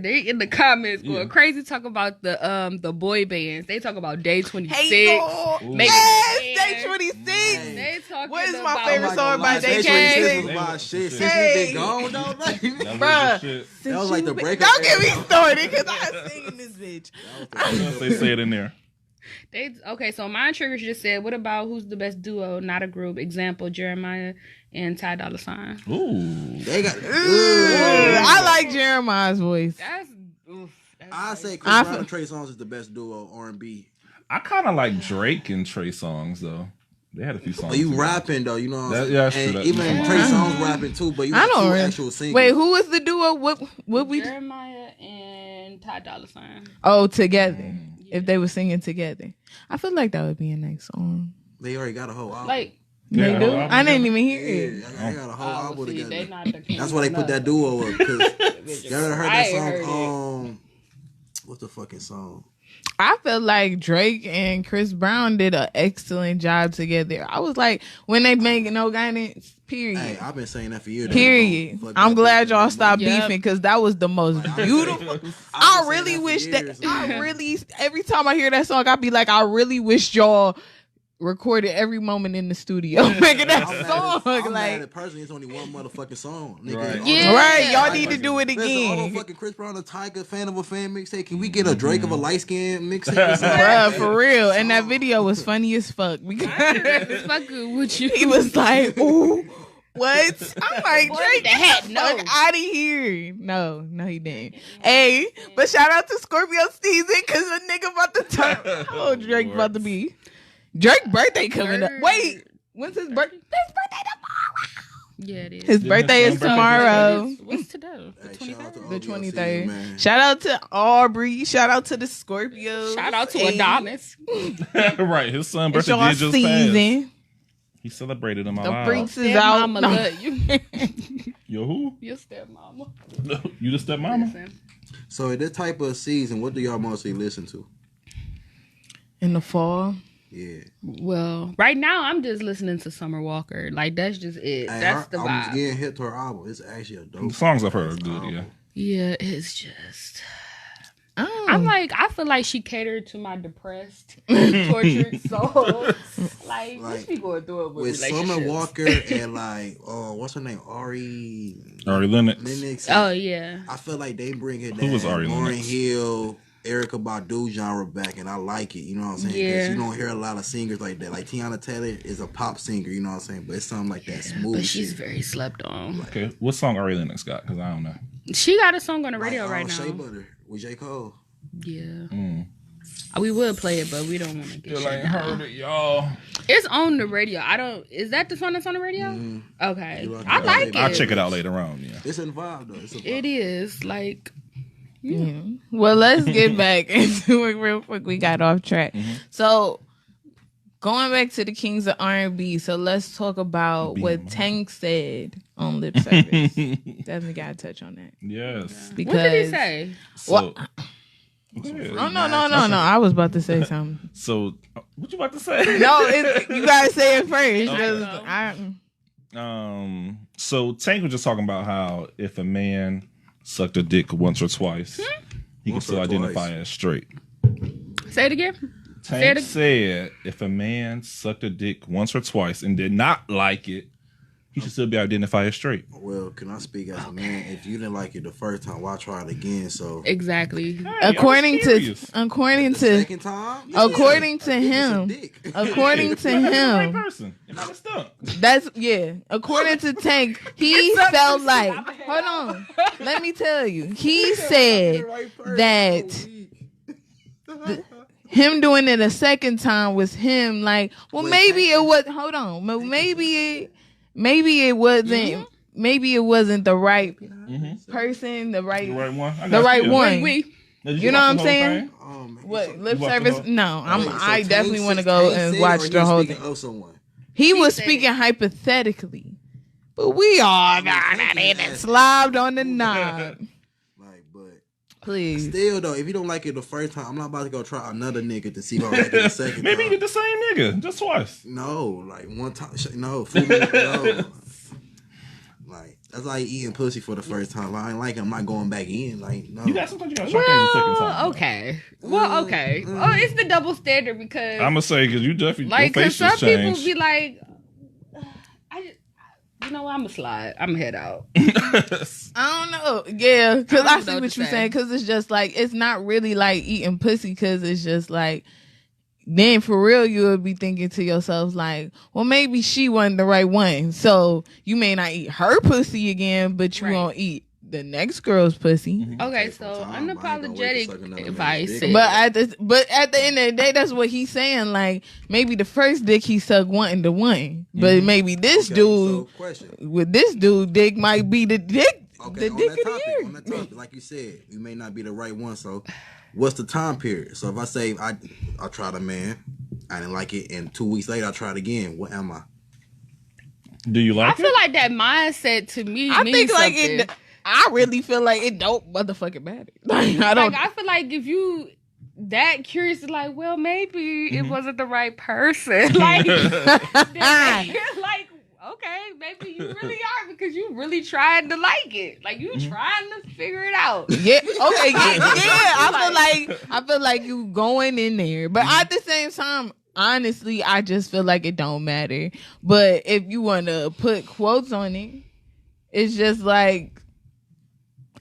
Speaker 2: they in the comments going crazy. Talk about the boy bands. They talk about Day 26.
Speaker 1: Hey, Day 26.
Speaker 2: They talking
Speaker 1: What is my
Speaker 2: about
Speaker 1: favorite song by
Speaker 4: Day
Speaker 1: Day
Speaker 4: 26 was my shit. Since
Speaker 1: Hey.
Speaker 4: we been gone, though, like,
Speaker 1: Bruh.
Speaker 4: that was like the breakup.
Speaker 1: Don't get me started because I singing this bitch.
Speaker 3: They say it in there.
Speaker 2: So Mind Triggers just said, what about who's the best duo, not a group? Example, Jeremiah and Ty Dolla $ign.
Speaker 3: Ooh.
Speaker 4: They got.
Speaker 1: I like Jeremiah's voice.
Speaker 4: I say Chris Brown and Trey Songz is the best duo R&B.
Speaker 3: I kind of like Drake and Trey Songz though. They had a few songs.
Speaker 4: But you
Speaker 3: together.
Speaker 4: rapping though, you know what I'm saying?
Speaker 3: That's
Speaker 4: And
Speaker 3: true.
Speaker 4: even Trey Songz rapping too, but you
Speaker 1: I
Speaker 4: got
Speaker 1: don't
Speaker 4: two
Speaker 1: really-
Speaker 4: actual singers.
Speaker 1: Wait, who was the duo? What we?
Speaker 2: Jeremiah and Ty Dolla $ign.
Speaker 1: Oh, together. If they were singing together, I feel like that would be a nice song.
Speaker 4: They already got a whole album.
Speaker 2: Like,
Speaker 1: They
Speaker 3: Yeah,
Speaker 1: do.
Speaker 3: whole album,
Speaker 1: I didn't
Speaker 3: yeah.
Speaker 1: even hear it.
Speaker 4: Yeah, they got a whole album
Speaker 2: see,
Speaker 4: together.
Speaker 2: they not the king.
Speaker 4: That's why they put that duo up. Cause y'all ever heard
Speaker 2: I
Speaker 4: that
Speaker 2: ain't
Speaker 4: song?
Speaker 2: heard it.
Speaker 4: What's the fucking song?
Speaker 1: I feel like Drake and Chris Brown did an excellent job together. I was like, when they make No Guidance, period.
Speaker 4: Hey, I've been saying that for years.
Speaker 1: Period.
Speaker 4: Fuck
Speaker 1: I'm
Speaker 4: that
Speaker 1: glad
Speaker 4: bitch.
Speaker 1: y'all stopped
Speaker 2: Yep.
Speaker 1: beefing because that was the most beautiful.
Speaker 4: I've been
Speaker 1: I
Speaker 4: saying
Speaker 1: really
Speaker 4: that for
Speaker 1: wish
Speaker 4: years.
Speaker 1: that every time I hear that song, I'd be like, I really wish y'all recorded every moment in the studio making that
Speaker 4: I'm
Speaker 1: song.
Speaker 4: mad
Speaker 1: Like,
Speaker 4: at personally, it's only one motherfucking song. Nigga.
Speaker 3: Right.
Speaker 4: All
Speaker 2: Yeah.
Speaker 4: the-
Speaker 1: right, y'all
Speaker 2: Like,
Speaker 1: need to do it
Speaker 4: Listen, all the
Speaker 1: again.
Speaker 4: fucking Chris Brown, the Tiger, fan of a fan mixtape. Can we get a Drake of a light skin mixtape or something?
Speaker 1: Bruh, for real. And that video was funny as fuck because
Speaker 2: fucking with you.
Speaker 1: he was like, ooh, what? I'm like,
Speaker 2: Boy,
Speaker 1: Drake,
Speaker 2: the hat,
Speaker 1: get the
Speaker 2: no.
Speaker 1: fuck out of here. No, he didn't. Hey, but shout out to Scorpio season because a nigga about to turn. How old Drake about to be? Drake birthday coming up. Wait, when's his birthday? His birthday tomorrow.
Speaker 2: Yeah, it is.
Speaker 1: His birthday is
Speaker 3: birthday
Speaker 1: tomorrow.
Speaker 2: What's today? The
Speaker 4: Hey, shout out to
Speaker 2: 23rd?
Speaker 1: The
Speaker 4: OVO season,
Speaker 1: 23rd.
Speaker 4: man.
Speaker 1: Shout out to Aubrey. Shout out to the Scorpios.
Speaker 2: Shout out to
Speaker 1: Hey,
Speaker 2: Adonis.
Speaker 3: Right. His son
Speaker 1: It's
Speaker 3: birthday
Speaker 1: y'all
Speaker 3: did just pass.
Speaker 1: season.
Speaker 3: He celebrated him
Speaker 1: The
Speaker 3: alive.
Speaker 1: freaks is
Speaker 2: Step
Speaker 1: out.
Speaker 2: mama
Speaker 1: No.
Speaker 2: love you.
Speaker 3: Yo, who?
Speaker 2: Your stepmama.
Speaker 3: You the stepmama?
Speaker 2: Listen.
Speaker 4: So in this type of season, what do y'all mostly listen to?
Speaker 1: In the fall.
Speaker 4: Yeah.
Speaker 2: Well, right now I'm just listening to Summer Walker. Like that's just it.
Speaker 4: Hey,
Speaker 2: That's the
Speaker 4: I was
Speaker 2: vibe.
Speaker 4: getting hit to her album. It's actually a dope.
Speaker 3: The songs I've heard are good, yeah.
Speaker 2: Yeah, it's just.
Speaker 1: Oh.
Speaker 2: I'm like, I feel like she catered to my depressed, tortured soul. Like,
Speaker 4: Like,
Speaker 2: we be going through it
Speaker 4: With Summer Walker and like, what's her name? Ari
Speaker 3: Lennox.
Speaker 4: Lennox.
Speaker 2: Oh yeah.
Speaker 4: I feel like they bring it
Speaker 3: Who was Ari
Speaker 4: Lauryn
Speaker 3: Lennox?
Speaker 4: Hill, Erykah Badu genre back, and I like it. You know what I'm saying? 'Cause
Speaker 2: Yeah.
Speaker 4: you don't hear a lot of singers like that. Like Tiana Taylor is a pop singer. You know what I'm saying? But it's something like that smooth.
Speaker 2: But she's
Speaker 4: shit.
Speaker 2: very slept on.
Speaker 3: Okay, what song Ari Lennox got? Because I don't know.
Speaker 2: She got a song on the
Speaker 4: Like,
Speaker 2: radio right
Speaker 4: Shea
Speaker 2: now.
Speaker 4: Butter with J. Cole.
Speaker 2: Yeah.
Speaker 3: Mm.
Speaker 2: We would play it, but we don't want to get
Speaker 3: Still
Speaker 2: shut
Speaker 3: ain't
Speaker 2: down.
Speaker 3: heard it, y'all.
Speaker 2: It's on the radio. Is that the song that's on the radio?
Speaker 4: Mhm.
Speaker 2: Okay.
Speaker 4: You like
Speaker 2: I
Speaker 4: it?
Speaker 2: like it.
Speaker 3: I'll check it out later on, yeah.
Speaker 4: It's in vibe though. It's a vibe.
Speaker 2: It is. Like,
Speaker 1: Yeah. Well, let's get back into it real quick. We got off track. So, going back to the Kings of R&B, so let's talk about what Tank said on lip service. Definitely got to touch on that.
Speaker 3: Yes.
Speaker 1: Because,
Speaker 2: what did he say?
Speaker 3: So,
Speaker 1: Oh, no. I was about to say something.
Speaker 3: So, what you about to say?
Speaker 1: No, you got to say it first.
Speaker 3: Okay.
Speaker 1: 'cause
Speaker 3: So Tank was just talking about how if a man sucked a dick once or twice, he can
Speaker 4: Once
Speaker 3: still
Speaker 4: or
Speaker 3: identify
Speaker 4: twice.
Speaker 3: as straight.
Speaker 2: Say it again. Say
Speaker 3: Tank
Speaker 2: it
Speaker 3: said if a man sucked a dick once or twice and did not like it, he should still be identified as straight.
Speaker 4: Well, can I speak as a man? If you didn't like it the first time, why try it again? So
Speaker 2: Exactly.
Speaker 3: Hey,
Speaker 1: according to
Speaker 4: second time,
Speaker 1: according to
Speaker 4: a dick is a
Speaker 1: him,
Speaker 4: dick.
Speaker 1: according to
Speaker 3: the right
Speaker 1: him,
Speaker 3: person. It might have stunk.
Speaker 1: that's according to Tank, he felt like, hold on, let me tell you, he said that him doing it a second time was him like, well, maybe it was, hold on, maybe it wasn't, maybe it wasn't the right person, the right
Speaker 3: one.
Speaker 1: the right one.
Speaker 2: We
Speaker 1: You know what I'm saying?
Speaker 4: Oh, man.
Speaker 1: What lip
Speaker 3: You watched
Speaker 1: service?
Speaker 3: the whole-
Speaker 1: No,
Speaker 4: Wait, so
Speaker 1: I
Speaker 4: Tank
Speaker 1: definitely want to
Speaker 4: said-
Speaker 1: go
Speaker 4: Tank
Speaker 1: and
Speaker 4: said
Speaker 1: watch
Speaker 4: or
Speaker 1: the
Speaker 4: he
Speaker 1: whole
Speaker 4: speaking
Speaker 1: thing.
Speaker 4: of someone?
Speaker 1: He was
Speaker 2: said-
Speaker 1: speaking hypothetically, but we all got that in and slobbed on the knob.
Speaker 4: Like, but
Speaker 1: Please,
Speaker 4: still though, if you don't like it the first time, I'm not about to go try another nigga to see if I like it the second
Speaker 3: Maybe you
Speaker 4: time.
Speaker 3: get the same nigga just twice.
Speaker 4: No, like one time. No, fool me, no. Like that's like eating pussy for the first time. If I ain't like it, I'm not going back in. Like no.
Speaker 3: You got sometimes you got to try things the second time.
Speaker 2: Well, okay. Well, okay. Oh, it's the double standard because
Speaker 3: I'm gonna say because you definitely
Speaker 2: like,
Speaker 3: your
Speaker 2: cause
Speaker 3: face
Speaker 2: some
Speaker 3: just
Speaker 2: people
Speaker 3: changed.
Speaker 2: be like, you know what? I'm gonna slide. I'm gonna head out.
Speaker 1: I don't know. Yeah, because
Speaker 2: I
Speaker 1: I
Speaker 2: don't
Speaker 1: see
Speaker 2: know
Speaker 1: what
Speaker 2: what to
Speaker 1: you're
Speaker 2: say.
Speaker 1: saying. Because it's just like it's not really like eating pussy. Because it's just like then for real, you would be thinking to yourself like, well, maybe she wasn't the right one. So you may not eat her pussy again, but you
Speaker 2: Right.
Speaker 1: won't eat the next girl's pussy.
Speaker 2: Okay,
Speaker 4: Take
Speaker 2: so
Speaker 4: some time. I ain't gonna wait to
Speaker 2: unapologetic
Speaker 4: suck another
Speaker 2: advice.
Speaker 4: man's dick.
Speaker 1: But at the end of the day, that's what he's saying. Like maybe the first dick he sucked wanting to one, but maybe this
Speaker 4: Okay,
Speaker 1: dude
Speaker 4: so question.
Speaker 1: with this dude dick might be the dick.
Speaker 4: Okay,
Speaker 1: The
Speaker 4: on
Speaker 1: dick
Speaker 4: that
Speaker 1: of the
Speaker 4: topic,
Speaker 1: year.
Speaker 4: on that topic, like you said, you may not be the right one. So, what's the time period? So, if I say I tried a man, I didn't like it, and 2 weeks later I tried again, what am I?
Speaker 3: Do you
Speaker 2: I
Speaker 3: like
Speaker 2: feel
Speaker 3: it?
Speaker 2: like that mindset to me
Speaker 1: I
Speaker 2: means
Speaker 1: think like
Speaker 2: something.
Speaker 1: it. I really feel like it don't motherfucking matter. Like I don't.
Speaker 2: Like I feel like if you that curious, like, well, maybe it wasn't the right person. Like, then you're like, okay, maybe you really are because you really trying to like it. Like you trying to figure it out.
Speaker 1: Yeah. Okay. Yeah. I feel like you going in there, but at the same time, honestly, I just feel like it don't matter. But if you want to put quotes on it, it's just like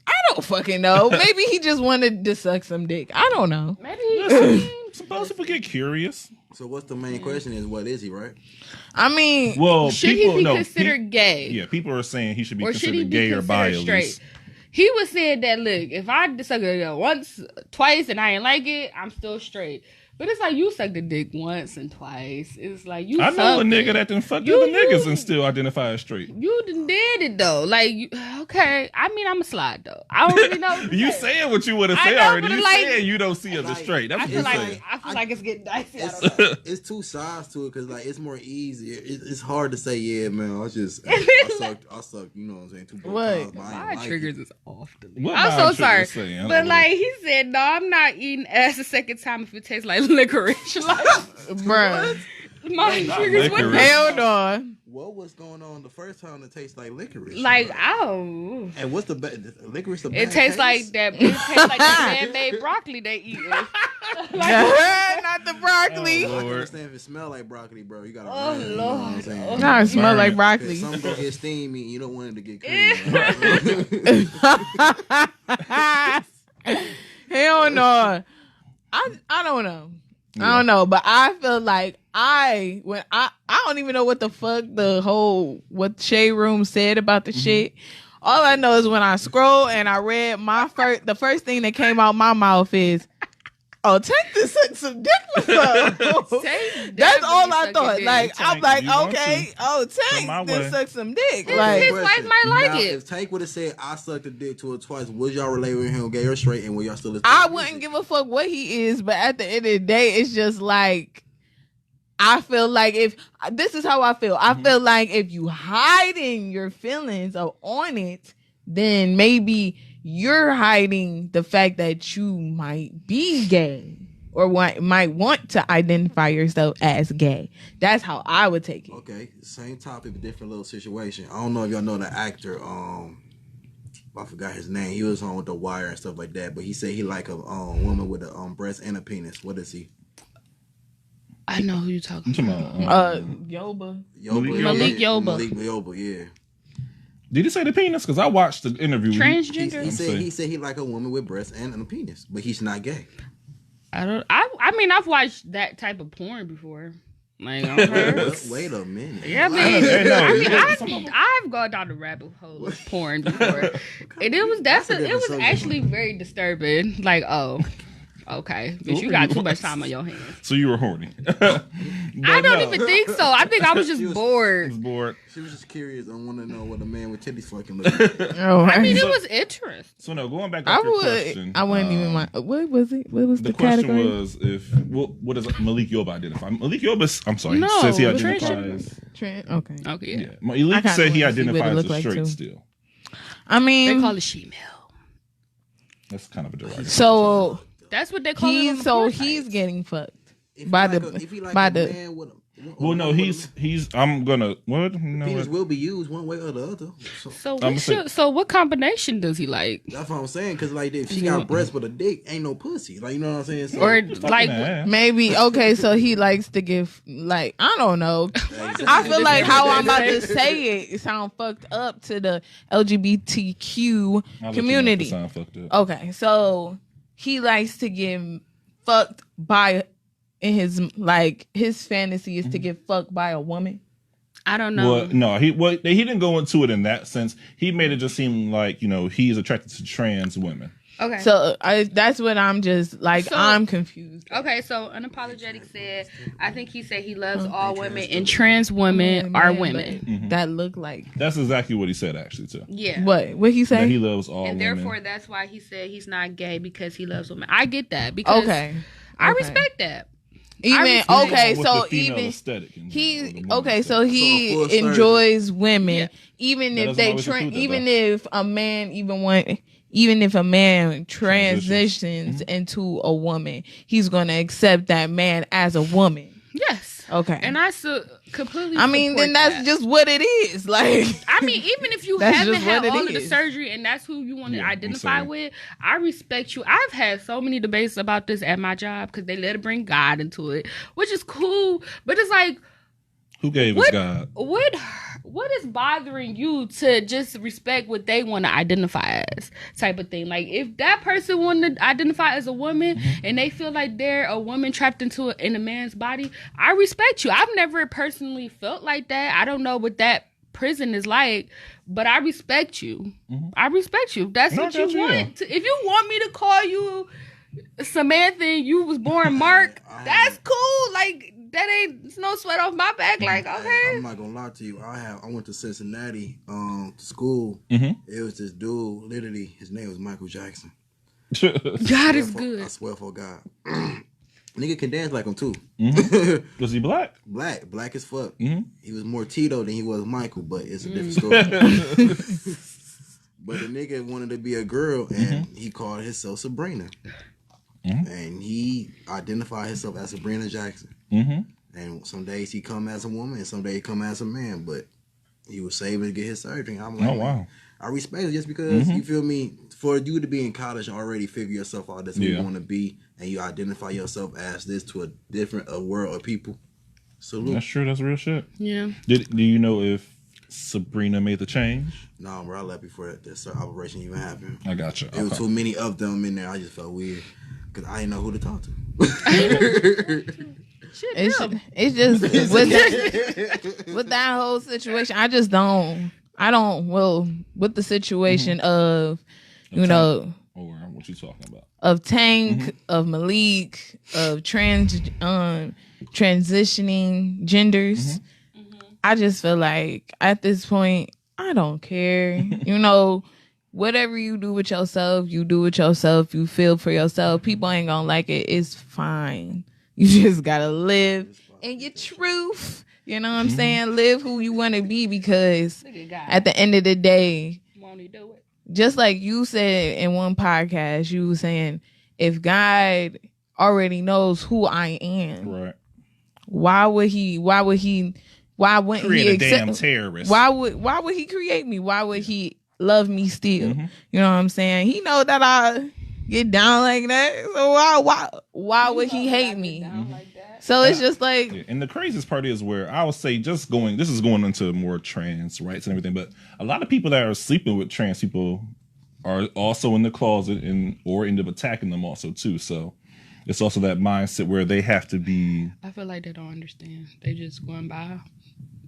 Speaker 1: I don't fucking know. Maybe he just wanted to suck some dick. I don't know.
Speaker 2: Maybe
Speaker 3: Listen, suppose people get curious.
Speaker 4: So, what's the main question? Is what is he, right?
Speaker 1: I mean,
Speaker 3: Well,
Speaker 2: should
Speaker 3: people
Speaker 2: he be
Speaker 3: no,
Speaker 2: considered gay?
Speaker 3: Yeah, people are saying he should be
Speaker 2: Or should he
Speaker 3: considered
Speaker 2: be
Speaker 3: gay or bi
Speaker 2: considered
Speaker 3: at
Speaker 2: straight?
Speaker 3: least.
Speaker 2: He was saying that, look, if I suck a dick once, twice, and I ain't like it, I'm still straight. But it's like you sucked a dick once and twice. It's like you.
Speaker 3: I know a
Speaker 2: sucked
Speaker 3: nigga
Speaker 2: it.
Speaker 3: that done fucked
Speaker 2: You-
Speaker 3: other niggas
Speaker 2: you-
Speaker 3: and still identify as straight.
Speaker 2: You done did it though. Like, okay. I mean, I'm a slide though. I don't really know. What to
Speaker 3: You
Speaker 2: say.
Speaker 3: saying what you would have
Speaker 2: I
Speaker 3: said
Speaker 2: know,
Speaker 3: already.
Speaker 2: but
Speaker 3: You
Speaker 2: like-
Speaker 3: saying you don't see us as
Speaker 4: Like,
Speaker 3: straight. That's
Speaker 2: I
Speaker 3: what
Speaker 2: feel
Speaker 3: you're
Speaker 2: like
Speaker 3: saying.
Speaker 2: I feel like it's getting dicey. I don't know.
Speaker 4: It's two sides to it because like it's more easy. It's hard to say, yeah, man. I sucked. You know what I'm saying? Two
Speaker 1: What?
Speaker 4: times, but I ain't
Speaker 2: My
Speaker 4: like
Speaker 2: triggers
Speaker 4: it.
Speaker 2: is off the
Speaker 3: What
Speaker 2: I'm
Speaker 3: mind
Speaker 2: so sorry.
Speaker 3: triggers saying? I don't
Speaker 2: But
Speaker 3: know.
Speaker 2: like he said, no, I'm not eating ass the second time if it tastes like licorice. Like
Speaker 1: bruh.
Speaker 2: my
Speaker 3: Not
Speaker 2: triggers would
Speaker 3: licorice.
Speaker 1: Hell no.
Speaker 4: What was going on the first time that tastes like licorice?
Speaker 2: like oh.
Speaker 4: And what's the licorice? The
Speaker 2: It
Speaker 4: bad
Speaker 2: tastes like
Speaker 4: taste?
Speaker 2: that. It tastes like that man-made broccoli they eat.
Speaker 1: Not the broccoli.
Speaker 3: Oh,
Speaker 4: I can
Speaker 3: Lord.
Speaker 4: understand if it smell like broccoli, bro. You gotta.
Speaker 2: Oh,
Speaker 4: burn it, you know what I'm
Speaker 2: Lord.
Speaker 4: saying?
Speaker 2: Oh.
Speaker 1: Nah, it smell
Speaker 3: Burn
Speaker 1: like
Speaker 3: it.
Speaker 1: broccoli.
Speaker 4: Some gonna get steamy, and you don't want it to get creamy.
Speaker 1: Hell no. I don't know. I don't know, but I feel like I don't even know what the fuck what Shade Room said about the shit. All I know is when I scroll and I read the first thing that came out my mouth is, "Oh, take this some dick or something."
Speaker 2: Tank
Speaker 1: That's
Speaker 2: definitely
Speaker 1: all I
Speaker 2: suck
Speaker 1: thought.
Speaker 2: your
Speaker 1: like
Speaker 2: dick.
Speaker 1: I'm
Speaker 3: Tank,
Speaker 1: like,
Speaker 3: you want
Speaker 1: okay,
Speaker 3: Come my
Speaker 1: Tank, then
Speaker 3: way.
Speaker 1: suck some dick.
Speaker 2: His
Speaker 1: Like,
Speaker 2: wife might like
Speaker 4: Now,
Speaker 2: it.
Speaker 4: If Tank would have said I sucked a dick to her twice, would y'all relate with him, gay or straight, and would y'all still?
Speaker 1: I wouldn't give a fuck what he is, but at the end of the day, it's just like I feel like if this is how I feel. I feel like if you hiding your feelings or on it, then maybe you're hiding the fact that you might be gay or might want to identify yourself as gay. That's how I would take it.
Speaker 4: Okay, same topic, but different little situation. I don't know if y'all know the actor. I forgot his name. He was on with The Wire and stuff like that. But he said he like a woman with a breast and a penis. What is he?
Speaker 2: I know who you talking
Speaker 3: I'm
Speaker 2: about.
Speaker 3: talking about,
Speaker 1: Yoba.
Speaker 2: Malik Yoba.
Speaker 4: Malik Yoba, yeah.
Speaker 3: did he say the penis? Because I watched the interview.
Speaker 2: Transgender.
Speaker 4: He said he like a woman with breasts and a penis, but he's not gay.
Speaker 2: I mean, I've watched that type of porn before. Like, on her.
Speaker 4: Wait a minute.
Speaker 2: Yeah, I've gone down the rabbit hole of porn before, and it was actually very disturbing. Like, oh, okay, but you got too much time on your hands.
Speaker 3: So you were horny.
Speaker 2: I don't even think so. I think I was just bored.
Speaker 3: was bored.
Speaker 4: She was just curious and want to know what a man with titties fucking look like.
Speaker 2: I mean, it was interesting.
Speaker 3: So no, going back to your question.
Speaker 1: I wouldn't even mind. What was it? What was the
Speaker 3: question
Speaker 1: category?
Speaker 3: was what does Malik Yoba identify? Malik Yoba, I'm sorry,
Speaker 2: No,
Speaker 3: says he
Speaker 2: transgender.
Speaker 3: identifies.
Speaker 1: Okay.
Speaker 2: Okay, yeah.
Speaker 3: Malik said he
Speaker 1: wanna see what it
Speaker 3: identifies
Speaker 1: look
Speaker 3: as
Speaker 1: like,
Speaker 3: straight
Speaker 1: too.
Speaker 3: still.
Speaker 1: I mean,
Speaker 2: They call it she-male.
Speaker 3: That's kind of a derogatory.
Speaker 1: so
Speaker 2: That's what they call it. On the porn
Speaker 1: he's
Speaker 2: sites.
Speaker 1: getting fucked
Speaker 4: If
Speaker 1: by
Speaker 4: he
Speaker 1: the
Speaker 4: like a, if he like
Speaker 1: by
Speaker 4: a
Speaker 1: the.
Speaker 4: man with a,
Speaker 3: Well, no, he's. I'm gonna. What? No,
Speaker 4: penis
Speaker 3: what?
Speaker 4: will be used one way or the other.
Speaker 2: So what combination does he like?
Speaker 4: That's what I'm saying. Because like, if she got breasts with a dick, ain't no pussy. Like, you know what I'm saying? So,
Speaker 2: Or
Speaker 3: Fucking
Speaker 2: like
Speaker 3: ass.
Speaker 1: Maybe okay, so he likes to give like I don't know. I feel like how I'm about to say it sound fucked up to the LGBTQ
Speaker 3: I'll let you know if it
Speaker 1: community.
Speaker 3: sound fucked up.
Speaker 1: Okay, so he likes to get fucked by in his fantasy is to get fucked by a woman.
Speaker 2: I don't know.
Speaker 3: Well, no, he didn't go into it in that sense. He made it just seem like he's attracted to trans women.
Speaker 2: Okay.
Speaker 1: So that's what I'm just like.
Speaker 2: So-
Speaker 1: I'm confused.
Speaker 2: Okay, so Unapologetic said, I think he said he loves all women and trans women are
Speaker 1: Man,
Speaker 2: women.
Speaker 1: but that look like
Speaker 3: That's exactly what he said, actually, too.
Speaker 2: Yeah.
Speaker 1: what he
Speaker 3: That
Speaker 1: say?
Speaker 3: he loves all
Speaker 2: And
Speaker 3: women.
Speaker 2: therefore, that's why he said he's not gay because he loves women. I get that because
Speaker 1: Okay,
Speaker 2: I
Speaker 1: okay.
Speaker 2: respect that.
Speaker 1: Even
Speaker 2: respect-
Speaker 1: okay,
Speaker 3: With
Speaker 1: so
Speaker 3: the female
Speaker 1: even
Speaker 3: aesthetic and the
Speaker 1: he
Speaker 3: woman
Speaker 1: okay, so
Speaker 3: aesthetic.
Speaker 1: he
Speaker 4: So a full surgeon.
Speaker 1: enjoys women,
Speaker 2: Yeah.
Speaker 1: even
Speaker 3: That
Speaker 1: if
Speaker 3: doesn't
Speaker 1: they
Speaker 3: always include that,
Speaker 1: even
Speaker 3: though.
Speaker 1: if a man even if a man transitions
Speaker 3: Mm-hmm.
Speaker 1: into a woman, he's gonna accept that man as a woman.
Speaker 2: Yes.
Speaker 1: Okay,
Speaker 2: And I completely
Speaker 1: I mean,
Speaker 2: support
Speaker 1: then that's
Speaker 2: that.
Speaker 1: just what it is. Like,
Speaker 2: I mean, even if you
Speaker 1: That's
Speaker 2: haven't
Speaker 1: just
Speaker 2: had
Speaker 1: what it
Speaker 2: all of the
Speaker 1: is.
Speaker 2: surgery and that's who you want to
Speaker 3: Yeah, I'm
Speaker 2: identify
Speaker 3: saying.
Speaker 2: with, I respect you. I've had so many debates about this at my job because they let it bring God into it, which is cool. But it's like,
Speaker 3: Who gave us
Speaker 2: what-
Speaker 3: God?
Speaker 2: what is bothering you to just respect what they want to identify as type of thing? Like, if that person want to identify as a woman and they feel like they're a woman trapped in a man's body, I respect you. I've never personally felt like that. I don't know what that prison is like, but I respect you. I respect you. If that's
Speaker 3: No,
Speaker 2: what
Speaker 3: I got
Speaker 2: you
Speaker 3: you,
Speaker 2: want. If you want me to call you Samantha and you was born Mark, that's cool. Like, that ain't, it's no sweat off my back. Like, okay.
Speaker 4: I'm not gonna lie to you. I went to Cincinnati to school.
Speaker 3: Mhm.
Speaker 4: It was this dude. Literally, his name was Michael Jackson.
Speaker 2: God is
Speaker 4: I
Speaker 2: good.
Speaker 4: swear for God. Nigga can dance like him too.
Speaker 3: Was he black?
Speaker 4: Black as fuck.
Speaker 3: Mhm.
Speaker 4: He was more Tito than he was Michael, but it's a different story. But the nigga wanted to be a girl, and he called himself Sabrina. And he identified himself as Sabrina Jackson.
Speaker 3: Mm-hmm.
Speaker 4: And some days he come as a woman, and some days he come as a man. But he was saving to get his surgery. I'm like,
Speaker 3: Oh, wow.
Speaker 4: I respect it just because you feel me. For you to be in college and already figure yourself out, that's who you
Speaker 3: Yeah.
Speaker 4: want to be, and you identify yourself as this to a world of people. Salute.
Speaker 3: That's true. That's real shit.
Speaker 2: Yeah.
Speaker 3: Do you know if Sabrina made the change?
Speaker 4: No, bro, I left before that operation even happened.
Speaker 3: I got you.
Speaker 4: There was
Speaker 3: Okay.
Speaker 4: too many of them in there. I just felt weird because I didn't know who to talk to.
Speaker 1: it's just with that whole situation. I don't. Well, with the situation of know
Speaker 3: Or what you talking about?
Speaker 1: of Tank, of Malik, of transitioning genders. I just feel like at this point, I don't care. Whatever you do with yourself, you do with yourself. You feel for yourself. People ain't gonna like it. It's fine. You just gotta live in your truth. You know what I'm saying? Live who you want to be, because at the end of the day,
Speaker 2: Won't he do it?
Speaker 1: just like you said in one podcast, you were saying, if God already knows who I am,
Speaker 3: Right.
Speaker 1: why wouldn't he
Speaker 3: Create a damn
Speaker 1: accept,
Speaker 3: terrorist.
Speaker 1: why would he create me? Why would he love me still? You know what I'm saying? He know that I get down like that. So why would he hate me? So it's just like,
Speaker 3: Yeah, and the craziest part is where I would say this is going into more trans rights and everything, but a lot of people that are sleeping with trans people are also in the closet or end up attacking them also too. So it's also that mindset where they have to be.
Speaker 2: I feel like they don't understand. They just going by.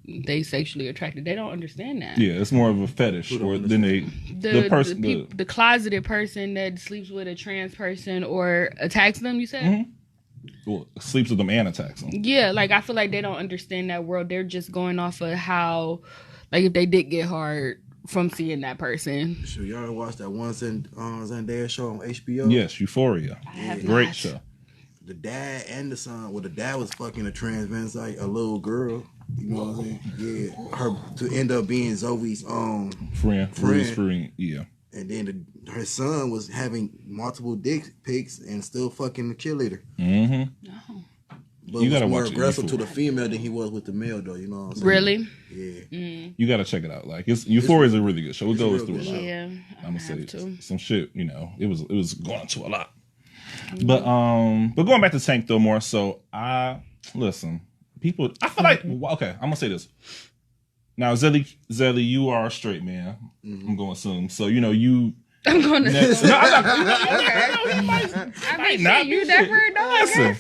Speaker 2: They sexually attracted. They don't understand that.
Speaker 3: Yeah, it's more of a fetish, or then
Speaker 2: the closeted person that sleeps with a trans person or attacks them. You said.
Speaker 3: Mm-hmm. Well, sleeps with them and attacks them.
Speaker 2: Yeah, like I feel like they don't understand that world. They're just going off of how, like, if they did get hard from seeing that person.
Speaker 4: So y'all watched that one Zendaya show on HBO?
Speaker 3: Yes, Euphoria. Great show.
Speaker 4: The dad and the son. Well, the dad was fucking a transvestite, a little girl. You know what I'm saying? Yeah, her to end up being Zoe's friend.
Speaker 3: Yeah.
Speaker 4: And then her son was having multiple dick pics and still fucking the cheerleader.
Speaker 3: Mm-hmm.
Speaker 2: No.
Speaker 4: But you gotta more aggressive to the female than he was with the male, though. You know what I'm saying?
Speaker 2: Really?
Speaker 4: Yeah.
Speaker 3: You gotta check it out. Like Euphoria is a really good show. It goes through a lot.
Speaker 2: Yeah.
Speaker 3: I'm gonna say some shit. You know, it was going into a lot. But going back to Tank though more. So listen, people. I feel like okay. I'm gonna say this. Now, Zelly, you are a straight man. Mm-hmm. I'm going to assume. So, you know,
Speaker 2: I'm going to assume.
Speaker 3: No, I mean, you never know.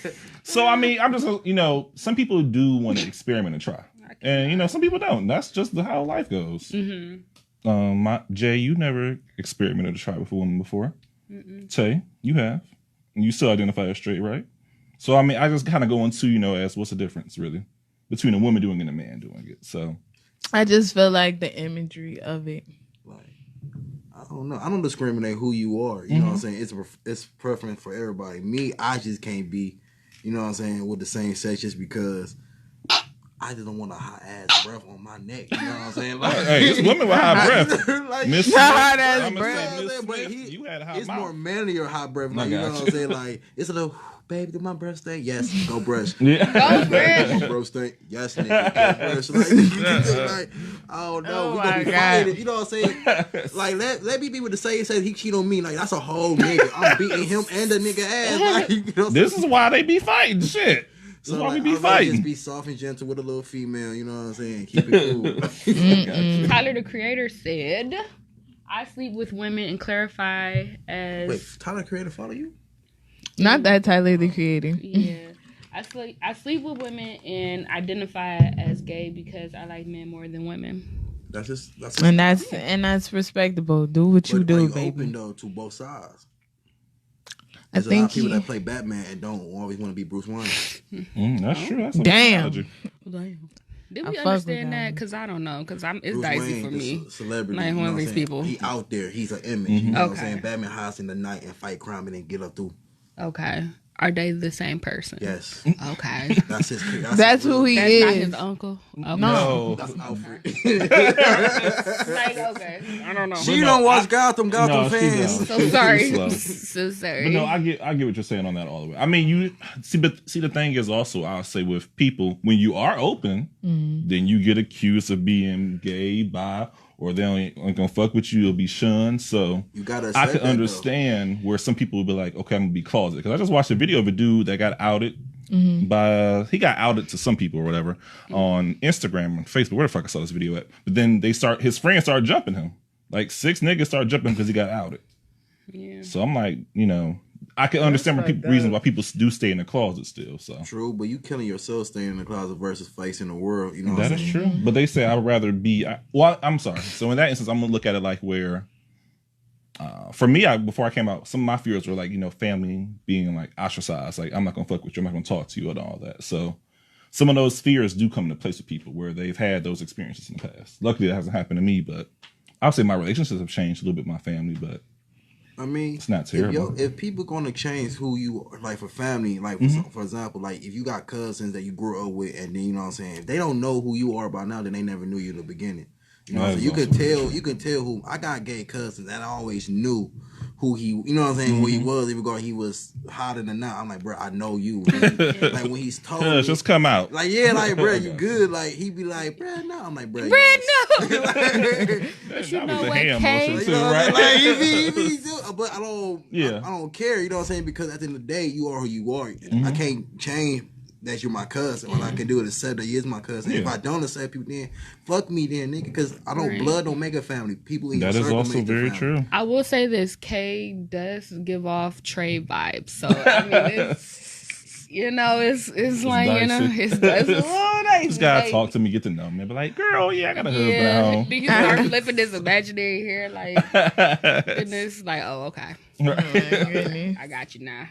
Speaker 3: So, I mean, I'm just, you know, some people do want to experiment and try. And, you know, some people don't. That's just how life goes. Mm-hmm. Jay, you never experimented to try with a woman before. Mm-mm. Tay, you have. And you still identify as straight, right? So, I mean, I just kind of go into, you know, as what's the difference, really, between a woman doing it and a man doing it. So...
Speaker 1: I just feel like the imagery of it.
Speaker 4: Like, I don't know. I don't discriminate who you are. You know what I'm saying? It's preference for everybody. Me, I just can't be, you know what I'm saying, with the same sex just because I just don't want a hot ass breath on my neck. You know what I'm saying? Like,
Speaker 3: hey, it's women with hot breath.
Speaker 4: Like,
Speaker 3: Miss
Speaker 1: hot ass breath.
Speaker 4: But
Speaker 3: you had a hot
Speaker 4: it's
Speaker 3: mouth.
Speaker 4: more manlier hot breath. Like, you know what I'm saying? Like, it's a little... Baby, do my breath stink? Yes, go brush.
Speaker 3: Yeah.
Speaker 2: Go brush.
Speaker 4: My breath stink? Yes, nigga, go brush. Like, oh no, we gonna be fighting. You know what I'm saying? Like, let me be with the say he cheat on me. Like, that's a whole nigga. I'm beating him and the nigga ass. Like, you know
Speaker 3: this is why they be fighting. Shit. This is why we be fighting.
Speaker 4: Just be soft and gentle with a little female. You know what I'm saying? Keep it
Speaker 2: cool. Tyler, the Creator, said, "I sleep with women and clarify as."
Speaker 4: Wait, Tyler, the Creator, follow you?
Speaker 1: Not that Tyler, the Creator.
Speaker 2: Yeah. I sleep with women and identify as gay because I like men more than women.
Speaker 1: That's respectable. Do what you do, baby.
Speaker 4: Open though to both sides.
Speaker 1: I
Speaker 4: think a lot of people that play Batman and don't always want to be Bruce Wayne.
Speaker 3: That's true. That's
Speaker 1: damn.
Speaker 2: Did we understand that? Because I don't know. Because it's Bruce dicey
Speaker 4: Wayne,
Speaker 2: for me.
Speaker 4: Celebrity,
Speaker 2: like one of these people.
Speaker 4: He out there. He's an image. You know what I'm saying? Batman hides in the night and fight crime and then get up through.
Speaker 2: Okay. Are they the same person?
Speaker 4: Yes.
Speaker 2: Okay.
Speaker 4: That's his.
Speaker 1: That's who he is.
Speaker 2: Not his uncle. Okay.
Speaker 3: No.
Speaker 4: That's Alfred.
Speaker 2: Like, okay. I don't know.
Speaker 4: She don't watch Gotham fans.
Speaker 2: So sorry. So sorry.
Speaker 3: But no, I get what you're saying on that all the way. I mean, you see, but the thing is also, I'll say with people, when you are open, then you get accused of being gay, bi, or they ain't gonna fuck with you, you'll be shunned. So
Speaker 4: you gotta
Speaker 3: I can understand where some people will be like, okay, I'm gonna be closeted. Because I just watched a video of a dude that got outed he got outed to some people or whatever on Instagram and Facebook. Where the fuck I saw this video at? But then his friends started jumping him. Like 6 niggas started jumping because he got outed. Yeah. So I'm like, you know, I can understand reasons why people do stay in the closet still. So
Speaker 4: true, but you killing yourself staying in the closet versus facing the world. You know
Speaker 3: that is true. But they say I'd rather be. I'm sorry. So in that instance, I'm gonna look at it like where, for me, before I came out, some of my fears were like, you know, family being like ostracized. Like I'm not gonna fuck with you. I'm not gonna talk to you and all that. So some of those fears do come into place with people where they've had those experiences in the past. Luckily, that hasn't happened to me. But I would say my relationships have changed a little bit with my family, but.
Speaker 4: I mean,
Speaker 3: it's not terrible.
Speaker 4: If people gonna change who you are, like for family, like for example, like if you got cousins that you grew up with, and then you know what I'm saying, if they don't know who you are by now, then they never knew you in the beginning. You know, so you can tell who. I got gay cousins and I always knew who he, you know what I'm saying, who he was, even though he was hotter than now. I'm like, bro, I know you. Like when he's told me,
Speaker 3: just come out.
Speaker 4: Like, yeah, like, bro, you good. Like, he be like, bro, no. I'm like, bro,
Speaker 2: no.
Speaker 3: But
Speaker 2: you know what,
Speaker 3: Kay?
Speaker 4: Too, right? Like, he be, but I don't care, you know what I'm saying, because at the end of the day, you are who you are. I can't change that you're my cousin. All I can do is accept that you is my cousin.
Speaker 3: Yeah.
Speaker 4: If I don't accept you, then fuck me, then nigga, because I don't blood don't make a family. People in your
Speaker 3: That is
Speaker 4: circle
Speaker 3: also
Speaker 4: make the
Speaker 3: very
Speaker 4: family.
Speaker 3: true.
Speaker 2: I will say this: Kay does give off Trey vibes. So I mean, it's it's like
Speaker 3: dicey.
Speaker 2: it's a little nice.
Speaker 3: This guy
Speaker 2: Like,
Speaker 3: talk to me, get to know me. Be like, girl, yeah, I got a husband at home.
Speaker 2: Then you start flipping this imaginary hair, like, and it's like, oh, okay,
Speaker 1: Oh my goodness.
Speaker 2: I got you now.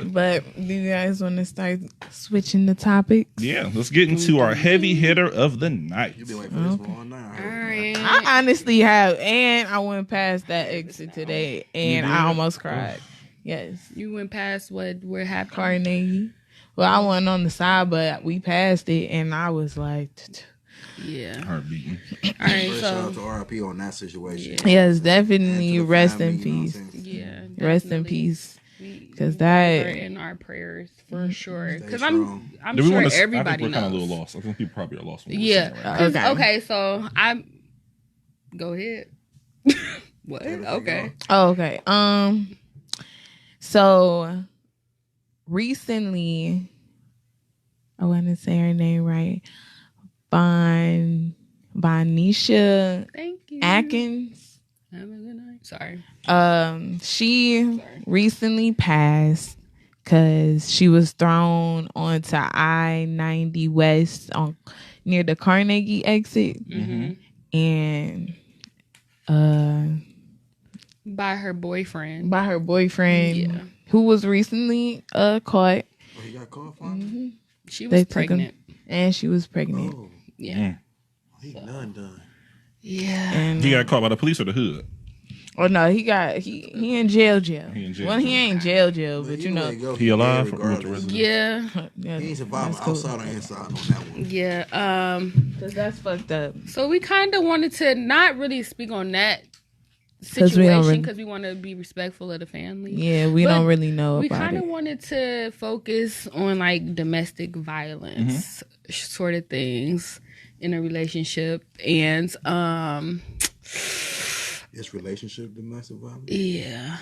Speaker 1: But do you guys want to start switching the topics?
Speaker 3: Yeah, let's get into our heavy hitter of the night.
Speaker 4: You been waiting for this one all night.
Speaker 2: All right.
Speaker 1: I honestly have, and I went past that exit today, and I almost cried. Yes,
Speaker 2: You went past what happened.
Speaker 1: Carnegie. Well, I wasn't on the side, but we passed it, and I was like,
Speaker 2: Yeah.
Speaker 3: Heart beating.
Speaker 2: All right.
Speaker 4: First, shout out
Speaker 2: So
Speaker 4: to RIP on that situation.
Speaker 1: yes,
Speaker 4: And
Speaker 1: definitely
Speaker 4: to the
Speaker 1: rest in
Speaker 4: family, you know what
Speaker 1: peace.
Speaker 4: I'm saying?
Speaker 2: yeah.
Speaker 1: Rest in
Speaker 2: definitely.
Speaker 1: peace.
Speaker 2: We
Speaker 1: 'Cause
Speaker 2: are
Speaker 1: that-
Speaker 2: in our prayers for sure.
Speaker 4: Stay
Speaker 2: Because
Speaker 4: strong.
Speaker 2: I'm
Speaker 3: Do we
Speaker 2: sure
Speaker 3: want to? I
Speaker 2: everybody
Speaker 3: think we're kind of a
Speaker 2: knows.
Speaker 3: little lost. I think people probably are lost. When we're
Speaker 2: Yeah.
Speaker 3: saying it right
Speaker 2: 'Cause-
Speaker 1: Okay.
Speaker 2: Okay. So go ahead. What?
Speaker 4: Everything
Speaker 2: Okay.
Speaker 1: Oh, okay. So recently, I want to say her name right. Bonisha
Speaker 2: Thank you.
Speaker 1: Atkins.
Speaker 2: Have a good night. Sorry.
Speaker 1: She recently passed because she was thrown onto I-90 West near the Carnegie exit,
Speaker 2: Mm-hmm.
Speaker 1: and
Speaker 2: By her boyfriend.
Speaker 1: by her boyfriend,
Speaker 2: Yeah.
Speaker 1: who was recently caught,
Speaker 4: Oh, he got caught for it?
Speaker 2: She
Speaker 1: They
Speaker 2: was
Speaker 1: took him.
Speaker 2: pregnant.
Speaker 1: and she was pregnant.
Speaker 4: Oh,
Speaker 2: Yeah.
Speaker 4: he done.
Speaker 2: Yeah.
Speaker 1: And
Speaker 3: He got caught by the police or the hood.
Speaker 1: oh no, he in jail.
Speaker 3: He in jail.
Speaker 1: Well, he ain't jail, but
Speaker 4: But
Speaker 1: you know,
Speaker 3: He alive
Speaker 4: Yeah,
Speaker 3: with the
Speaker 4: regardless.
Speaker 3: resident?
Speaker 2: Yeah.
Speaker 1: yeah,
Speaker 4: He ain't surviving
Speaker 1: that's cool.
Speaker 4: outside or inside on that one.
Speaker 2: Yeah.
Speaker 1: 'Cause that's fucked up.
Speaker 2: So we kind of wanted to not really speak on that
Speaker 1: 'Cause we don't
Speaker 2: situation
Speaker 1: really-
Speaker 2: because we want to be respectful of the family.
Speaker 1: Yeah, we
Speaker 2: But
Speaker 1: don't really know
Speaker 2: We
Speaker 1: about
Speaker 2: kind of
Speaker 1: it.
Speaker 2: wanted to focus on like domestic violence sort of things in a relationship, and
Speaker 4: It's relationship domestic violence.
Speaker 2: yeah,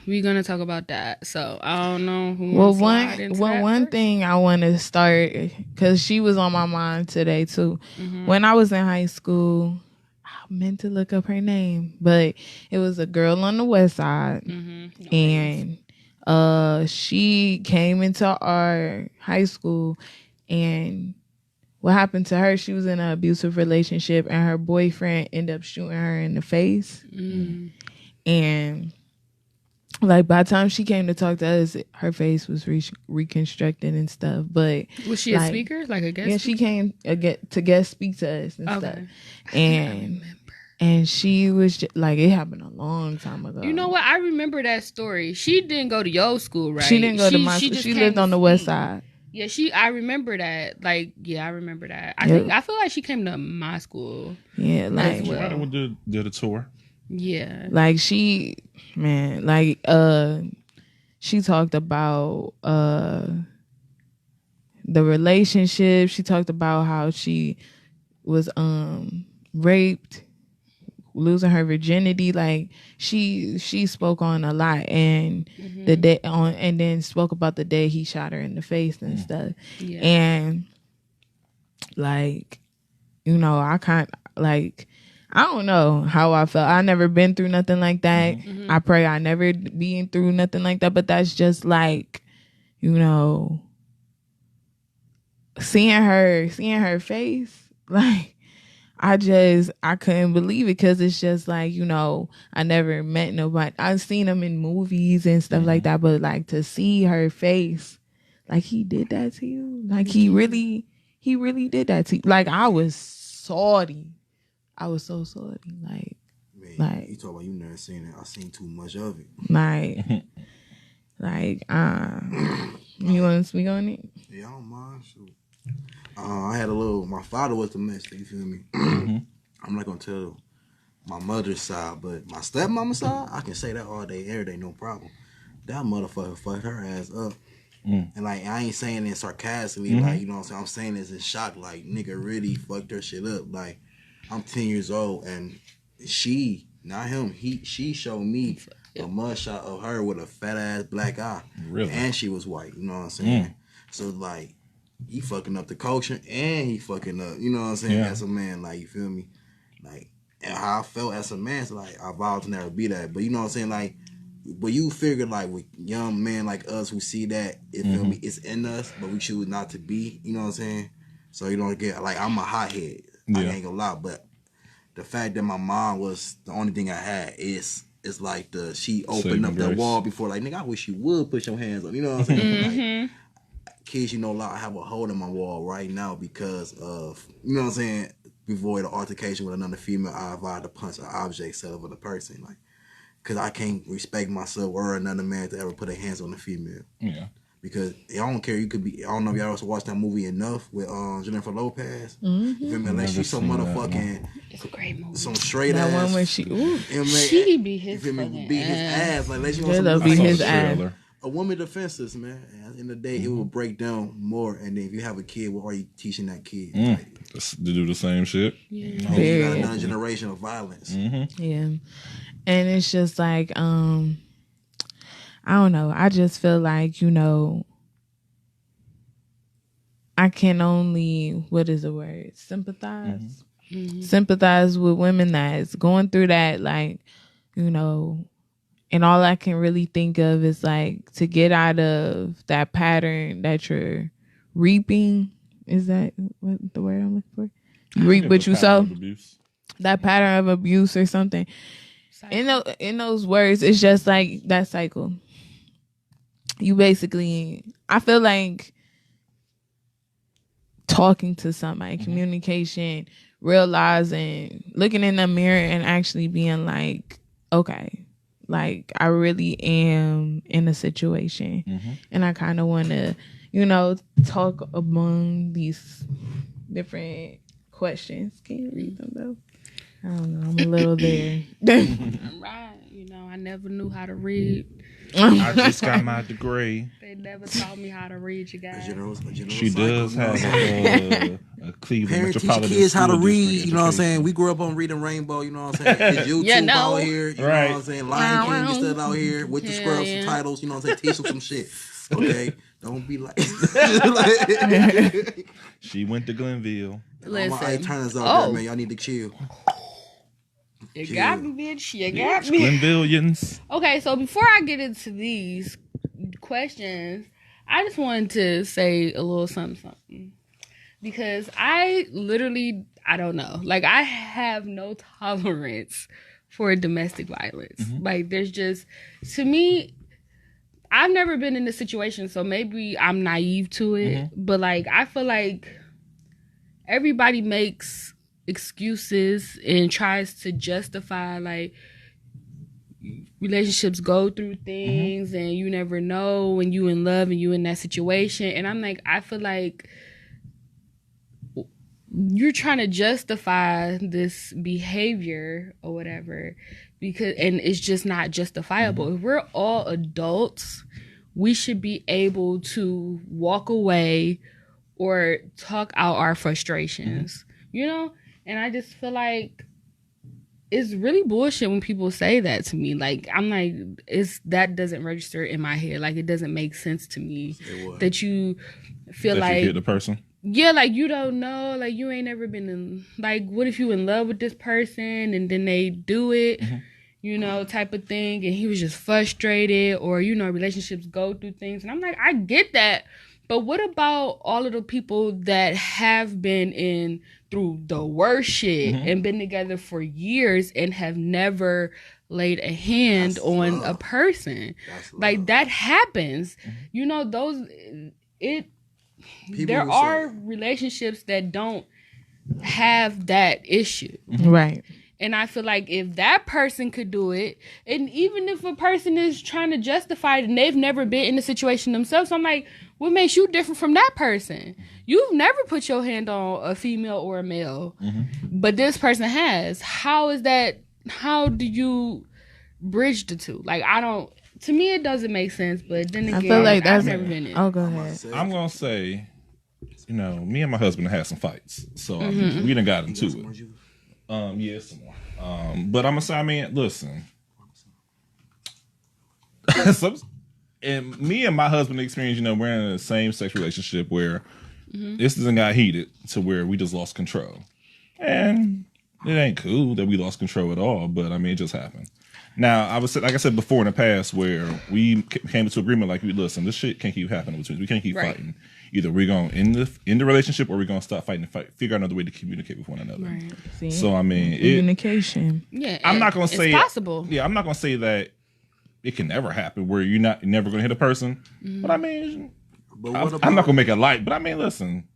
Speaker 2: we're gonna talk about that. So I don't know who.
Speaker 1: Well,
Speaker 2: wants to slide into that
Speaker 1: one
Speaker 2: first.
Speaker 1: thing I want to start because she was on my mind today too.
Speaker 2: Mm-hmm.
Speaker 1: When I was in high school, I meant to look up her name, but it was a girl on the west side,
Speaker 2: Mm-hmm.
Speaker 1: and she came into our high school, and what happened to her? She was in an abusive relationship, and her boyfriend ended up shooting her in the face, and like by the time she came to talk to us, her face was reconstructed and stuff. But
Speaker 2: Was she a
Speaker 1: like,
Speaker 2: speaker, like a guest?
Speaker 1: yeah, she came to guest speak to us and
Speaker 2: Okay.
Speaker 1: stuff, and she was just, like, it happened a long time ago.
Speaker 2: You know what? I remember that story. She didn't go to your school, right?
Speaker 1: She didn't go to my school.
Speaker 2: just
Speaker 1: She
Speaker 2: came
Speaker 1: lived
Speaker 2: to
Speaker 1: on the west
Speaker 2: speak.
Speaker 1: side.
Speaker 2: Yeah, I remember that. Like, yeah, I remember that. I
Speaker 1: Yep.
Speaker 2: feel like she came to my school.
Speaker 1: Yeah, like
Speaker 2: well.
Speaker 3: Right, we did a tour.
Speaker 2: Yeah.
Speaker 1: like she she talked about the relationship. She talked about how she was raped, losing her virginity. Like she spoke on a lot, and the day on, and then spoke about the day he shot her in the face and stuff.
Speaker 2: Yeah.
Speaker 1: And like, you know, I don't know how I felt. I never been through nothing like that. I pray I never been through nothing like that. But that's just like, you know, seeing her face, like I couldn't believe it, because it's just like, you know, I never met nobody. I've seen them in movies and stuff like that, but like to see her face, like he did that to you, like he really did that to you. Like I was salty. I was so salty. Like,
Speaker 4: Man, you talk about you never seen it. I seen too much of it.
Speaker 1: You want to speak on it?
Speaker 4: Yeah, I don't mind. Shoot. I had my father was domestic, you feel me? I'm not gonna tell my mother's side, but my stepmama's side, I can say that all day, every day, no problem. That motherfucker fucked her ass up. And like, I ain't saying it sarcastically, like, you know what I'm saying? I'm saying this in shock, like, nigga really fucked her shit up. Like, I'm 10 years old, and she, not him, she showed me a mugshot of her with a fat ass black eye.
Speaker 3: Really?
Speaker 4: And she was white, you know what I'm saying? So like, he fucking up the culture and he fucking up, you know what I'm saying, as a man, like, you feel me? Like, and how I felt as a man, so like, I vowed to never be that. But you know what I'm saying, like, but you figure like with young men like us who see that, you feel me, it's in us, but we choose not to be, you know what I'm saying? So you don't get, like, I'm a hothead, I ain't gonna lie, but the fact that my mom was the only thing I had is like she opened up that wall before, like, nigga, I wish you would put your hands on, you know what I'm saying? Like, kids, you know, I have a hole in my wall right now because of, you know what I'm saying, before the altercation with another female, I vowed to punch an object instead of a person, like, because I can't respect myself or another man to ever put their hands on a female. Yeah. Because I don't care, you could be, I don't know if y'all also watched that movie Enough with Jennifer Lopez. You feel me? Like, she's some motherfucking,
Speaker 2: it's a great movie.
Speaker 4: Some straight
Speaker 1: that
Speaker 4: ass.
Speaker 1: That one when she
Speaker 2: beat his
Speaker 4: ass. Like, let you know some
Speaker 1: beat his ass.
Speaker 4: A woman defenses, man. At the end of the day, it will break down more. And then if you have a kid, what are you teaching that kid? Like,
Speaker 3: to do the same shit.
Speaker 4: You got another generation of violence.
Speaker 1: Yeah. And it's just like, I don't know. I just feel like, you know, I can only, what is the word? Sympathize. Sympathize with women that's going through that, like, you know, and all I can really think of is like to get out of that pattern that you're reaping. Is that what the word I'm looking for? You reap what you sow. That pattern of abuse or something. In those words, it's just like that cycle. You basically, I feel like talking to somebody, communication, realizing, looking in the mirror and actually being like, okay, like I really am in a situation and I kind of want to, you know, talk among these different questions. Can you read them though? I don't know. I'm a little there.
Speaker 2: Right. You know, I never knew how to read.
Speaker 3: I just got my degree.
Speaker 2: They never taught me how to read, you guys.
Speaker 3: She does have a Cleveland
Speaker 4: Parents
Speaker 3: Metropolitan
Speaker 4: teach kids how to
Speaker 3: School
Speaker 4: read,
Speaker 3: District
Speaker 4: you know what I'm
Speaker 3: education.
Speaker 4: saying? We grew up on reading Rainbow, you know what I'm saying? It's YouTube out here, you know what I'm saying? Lion King is still out here with the scrub subtitles, you know what I'm saying? Teach them some shit, okay? Don't be like...
Speaker 3: She went to Glenville.
Speaker 2: Listen.
Speaker 4: All my turners out there, man. Y'all need to chill.
Speaker 2: You got me, bitch. You got me.
Speaker 3: Glenvillians.
Speaker 2: Okay, so before I get into these questions, I just wanted to say a little something. Because I don't know. Like, I have no tolerance for domestic violence. Like, there's just, to me, I've never been in this situation, so maybe I'm naive to it. But, like, I feel like everybody makes excuses and tries to justify, like, relationships go through things and you never know when you in love and you in that situation. And I'm like, I feel like you're trying to justify this behavior or whatever because, and it's just not justifiable. If we're all adults, we should be able to walk away or talk out our frustrations, you know? And I just feel like it's really bullshit when people say that to me. Like, I'm like, that doesn't register in my head. Like, it doesn't make sense to me that you feel that like
Speaker 3: you hit the person.
Speaker 2: Yeah, like, you don't know, like, you ain't never been in, like, what if you in love with this person and then they do it, you know, type of thing, and he was just frustrated, or, you know, relationships go through things, and I'm like, I get that, but what about all of the people that have been in through the worst shit and been together for years and have never laid a hand on a person? Like, that happens. You know, there are relationships that don't have that issue.
Speaker 1: Right.
Speaker 2: And I feel like if that person could do it, and even if a person is trying to justify it and they've never been in the situation themselves, I'm like, what makes you different from that person? You've never put your hand on a female or a male, but this person has. How is that? How do you bridge the two? Like, to me, it doesn't make sense, but then again, I feel like I've never been in.
Speaker 1: Oh, go ahead.
Speaker 3: I'm going to say, you know, me and my husband had some fights, so we done got into it. Yeah, some more. But I'm going to say, I mean, listen. And me and my husband experience, you know, we're in a same sex relationship where This doesn't got heated to where we just lost control. And it ain't cool that we lost control at all, but I mean, it just happened. Now, I was like I said before in the past, where we came into agreement, like, listen, this shit can't keep happening between us. We can't keep fighting. Either we're going to end the relationship, or we're going to stop fighting and figure out another way to communicate with one another.
Speaker 1: Right. See?
Speaker 3: So I mean,
Speaker 1: communication.
Speaker 3: I'm not going to say
Speaker 2: it's possible.
Speaker 3: Yeah, I'm not going to say that it can never happen where you're never going to hit a person. But I mean, I'm not going to make it light. But I mean, listen.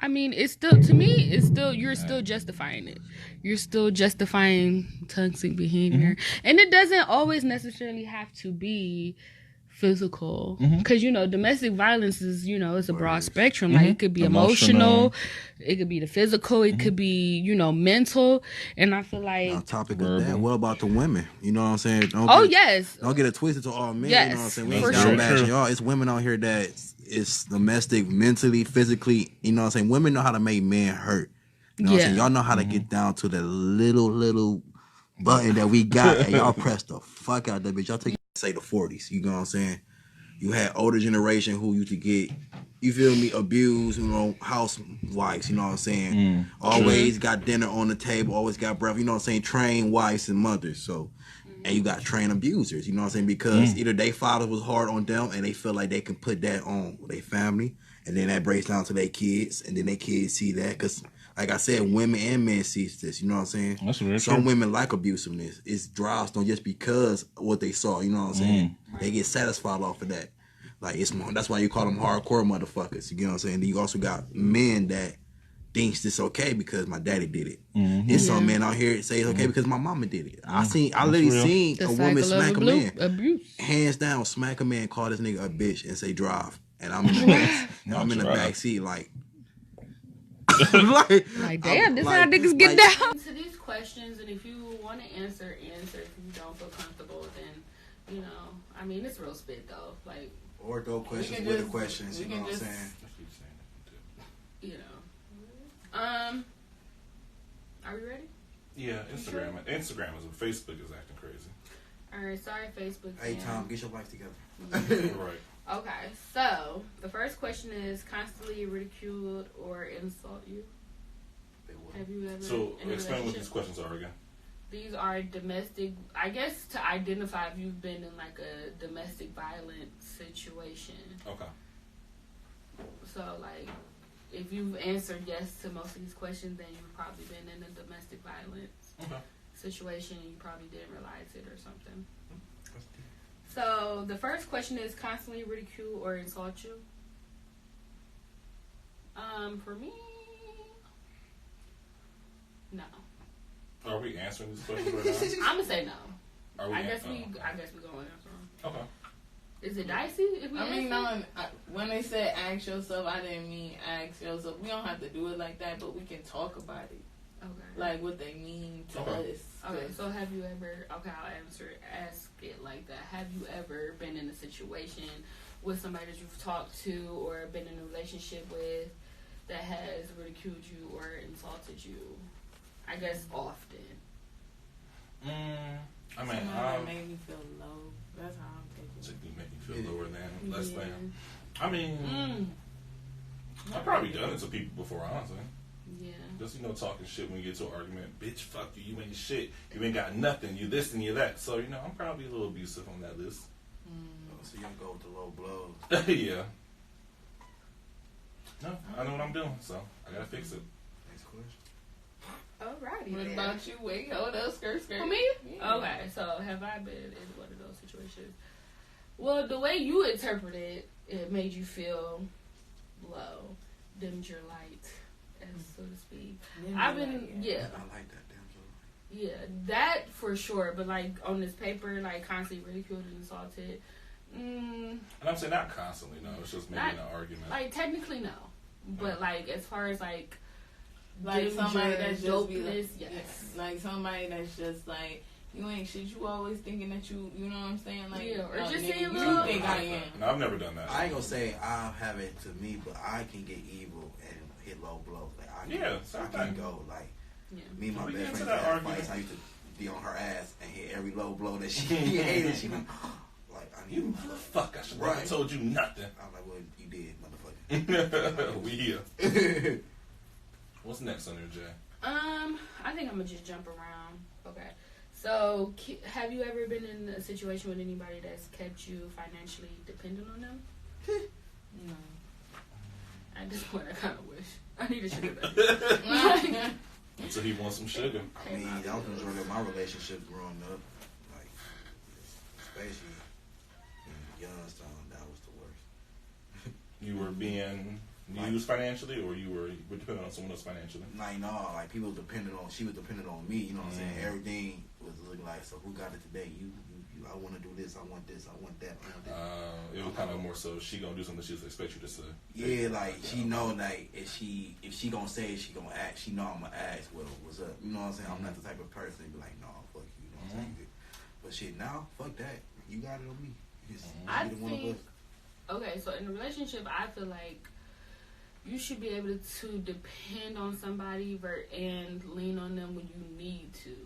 Speaker 2: I mean, it's still, to me, it's still, you're still justifying it. You're still justifying toxic behavior. And it doesn't always necessarily have to be physical. Because, you know, domestic violence is, you know, it's a broad spectrum. Like, it could be emotional, it could be the physical, it could be, you know, mental. And I feel like...
Speaker 4: On topic of that, what about the women? You know what I'm saying? Don't get it twisted to all men.
Speaker 2: Yes,
Speaker 4: you know what I'm saying? We ain't down bashing y'all. It's women out here that is domestic, mentally, physically. You know what I'm saying? Women know how to make men hurt. You know what I'm saying? Y'all know how to get down to the little button that we got, and y'all press the fuck out that bitch. Y'all take, say, the 40s. You know what I'm saying? You had older generation who used to get, you feel me, abused, you know, housewives, you know what I'm saying? Always got dinner on the table, always got breakfast, you know what I'm saying? Trained wives and mothers, so. And you got trained abusers, you know what I'm saying? Because either their father was hard on them and they feel like they can put that on their family, and then that breaks down to their kids, and then their kids see that. Because, like I said, women and men see this, you know what I'm saying?
Speaker 3: That's very
Speaker 4: Some
Speaker 3: true.
Speaker 4: women like abusiveness. It's drives them just because of what they saw, you know what I'm saying? They get satisfied off of that. Like, that's why you call them hardcore motherfuckers, you know what I'm saying? Then you also got men that thinks it's okay because my daddy did it. There's some men out here that say it's okay because my mama did it. I literally seen
Speaker 2: The
Speaker 4: a woman smack a man.
Speaker 2: Abuse.
Speaker 4: Hands down, smack a man, call this nigga a bitch and say drive. And I'm in the back, I'm in the back seat like
Speaker 2: like damn, this how niggas get down. To these questions, and if you want to answer. If you don't feel comfortable, then, you know, I mean, it's real spit though. Like,
Speaker 4: or throw questions with the questions, you know what I'm saying?
Speaker 2: You know. Are we ready?
Speaker 3: Yeah, Instagram is, Facebook is acting crazy.
Speaker 2: All right, sorry, Facebook.
Speaker 4: Hey, Tom, get your life together.
Speaker 3: Right.
Speaker 2: Okay, so the first question is constantly ridiculed or insult you. Have you ever?
Speaker 3: So explain what these questions are again.
Speaker 2: These are domestic. I guess to identify if you've been in like a domestic violence situation.
Speaker 3: Okay.
Speaker 2: So like, if you've answered yes to most of these questions, then you've probably been in a domestic violence situation and you probably didn't realize it or something. So the first question is constantly ridicule or insult you. For me, no.
Speaker 3: Are we answering these questions right now?
Speaker 2: I'm gonna say no. I guess we gonna answer them.
Speaker 3: Okay.
Speaker 2: Is it dicey? If we
Speaker 1: when they said ask yourself, I didn't mean ask yourself. We don't have to do it like that, but we can talk about it.
Speaker 2: Okay.
Speaker 1: Like what they mean to us.
Speaker 2: Okay, so have you ever, ask it like that. Have you ever been in a situation with somebody that you've talked to or been in a relationship with that has ridiculed you or insulted you? I guess often.
Speaker 3: I mean,
Speaker 1: that made me feel low. That's how I'm thinking.
Speaker 3: So you make me feel lower than, less than. I mean, I've probably done it to people before, honestly.
Speaker 2: Yeah.
Speaker 3: Just, you know, talking shit when you get to an argument. Bitch, fuck you. You ain't shit. You ain't got nothing. You this and you that. So, you know, I'm probably a little abusive on that list.
Speaker 4: So you don't go with the low blows.
Speaker 3: Yeah. No, I know what I'm doing, so I gotta fix it.
Speaker 4: Next question.
Speaker 2: Alrighty.
Speaker 1: What about you? Wait, hold up, skirt.
Speaker 2: For me? Yeah. Okay, so have I been in one of those situations? Well, the way you interpret it, it made you feel low, dimmed your light, so to speak. I've been, yeah.
Speaker 4: I like that, damn joke.
Speaker 2: Yeah, that for sure. But like on this paper, like constantly ridiculed and insulted.
Speaker 3: And I'm saying not constantly, no. It's just maybe in an argument.
Speaker 2: Like technically, no. But like as far as like
Speaker 1: somebody that's just
Speaker 2: yes.
Speaker 1: Like somebody that's just like, you ain't shit. You always thinking that you know what I'm saying? Like,
Speaker 2: yeah, or just
Speaker 1: nigga,
Speaker 2: saying,
Speaker 1: you think I am.
Speaker 3: No, I've never done that.
Speaker 4: I ain't gonna say I have it to me, but I can get evil and hit low blows. Like I can go like me and my best friend had fights. I used to be on her ass and hit every low blow that she hated. She went like, I need
Speaker 3: you motherfucker. I should have told you nothing.
Speaker 4: I'm like, well, you did, motherfucker.
Speaker 3: We here. What's next on your Jay?
Speaker 2: I think I'm gonna just jump around. Okay. So, have you ever been in a situation with anybody that's kept you financially dependent on them? No. At this point, I kind of wish. I need a sugar baby.
Speaker 3: So he wants some sugar.
Speaker 4: I mean, I was enjoying my relationship growing up. Like, especially in Youngstown, that was the worst.
Speaker 3: You were being used financially, or you were dependent on someone else financially?
Speaker 4: Like, no, like people she was dependent on me, you know what I'm saying? Everything was looking like, so who got it today? You, I want to do this, I want this, I want that, I want that.
Speaker 3: It was kind of more so she gonna do something she expect you to say.
Speaker 4: Yeah, like she know, like if she gonna say it, she gonna act. She know I'm gonna ask, well, what's up? You know what I'm saying? I'm not the type of person to be like, no, fuck you. You know what I'm saying? But shit, now, fuck that. You got it on me.
Speaker 2: I think. Okay, so in a relationship, I feel like you should be able to depend on somebody and lean on them when you need to,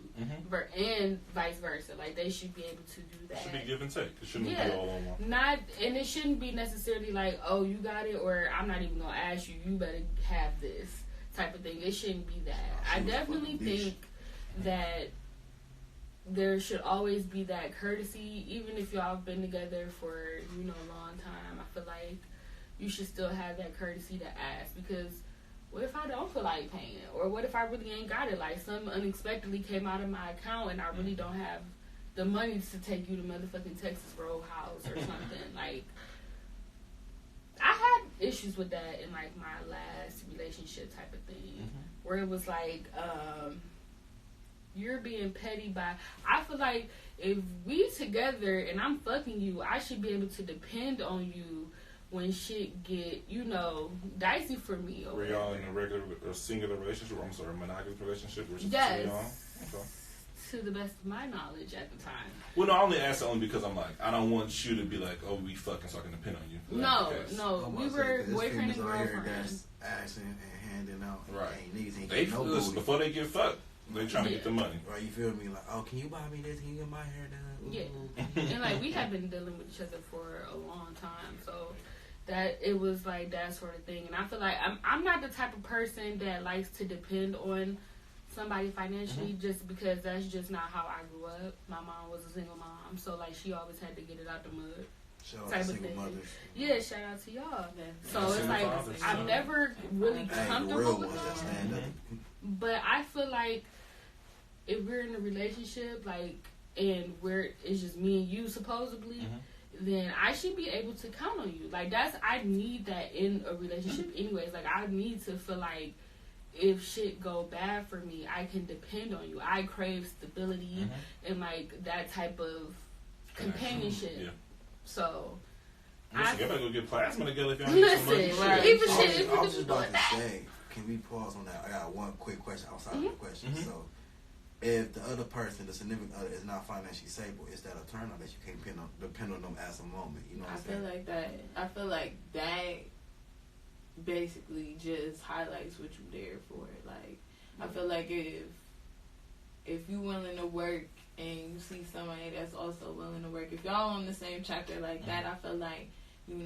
Speaker 2: and vice versa. Like they should be able to do that.
Speaker 3: It should be give and take. It shouldn't be all on one.
Speaker 2: And it shouldn't be necessarily like, oh, you got it, or I'm not even gonna ask you. You better have this type of thing. It shouldn't be that. I definitely think that there should always be that courtesy, even if y'all have been together for a long time. I feel like you should still have that courtesy to ask, because what if I don't feel like paying it? Or what if I really ain't got it? Like something unexpectedly came out of my account and I really don't have the money to take you to motherfucking Texas Roadhouse or something. Like, I had issues with that in like my last relationship type of thing, where it was like, you're being petty I feel like if we together and I'm fucking you, I should be able to depend on you when shit get, dicey for me.
Speaker 3: Were y'all in a regular or singular relationship? I'm sorry, monogamous relationship?
Speaker 2: Yes. Okay. To the best of my knowledge at the time.
Speaker 3: Well, no, I only asked only because I'm like, I don't want you to be like, oh, we fucking so I can depend on you.
Speaker 2: No, we were boyfriend and girlfriend.
Speaker 4: That's asking and handing out.
Speaker 3: Right.
Speaker 4: Niggas ain't
Speaker 3: they
Speaker 4: no
Speaker 3: listen, before they get fucked, they trying to get the money.
Speaker 4: Right, you feel me? Like, oh, can you buy me this? Can you get my hair done?
Speaker 2: Yeah. And like we have been dealing with each other for a long time, so that it was like that sort of thing. And I feel like I'm not the type of person that likes to depend on somebody financially, just because that's just not how I grew up. My mom was a single mom, so like she always had to get it out the mud.
Speaker 4: Shout out to single mothers.
Speaker 2: Yeah, shout out to y'all. So it's like I'm never really comfortable with that. But I feel like if we're in a relationship, like, and it's just me and you supposedly, then I should be able to count on you. Like I need that in a relationship anyways. Like I need to feel like if shit go bad for me, I can depend on you. I crave stability and like that type of companionship. Yeah. So
Speaker 3: listen, you better go get plasma together if y'all
Speaker 2: need some
Speaker 3: money.
Speaker 2: Right.
Speaker 4: Even shit, I was just about to say, can we pause on that? I got one quick question outside of the question. So, if the other person, the significant other, is not financially stable, is that a turn on that you can't depend on them as a moment? You know what I'm saying?
Speaker 1: I feel like that basically just highlights what you're there for. Like, I feel like if you willing to work and you see somebody that's also willing to work, if y'all on the same chapter like that, I feel like you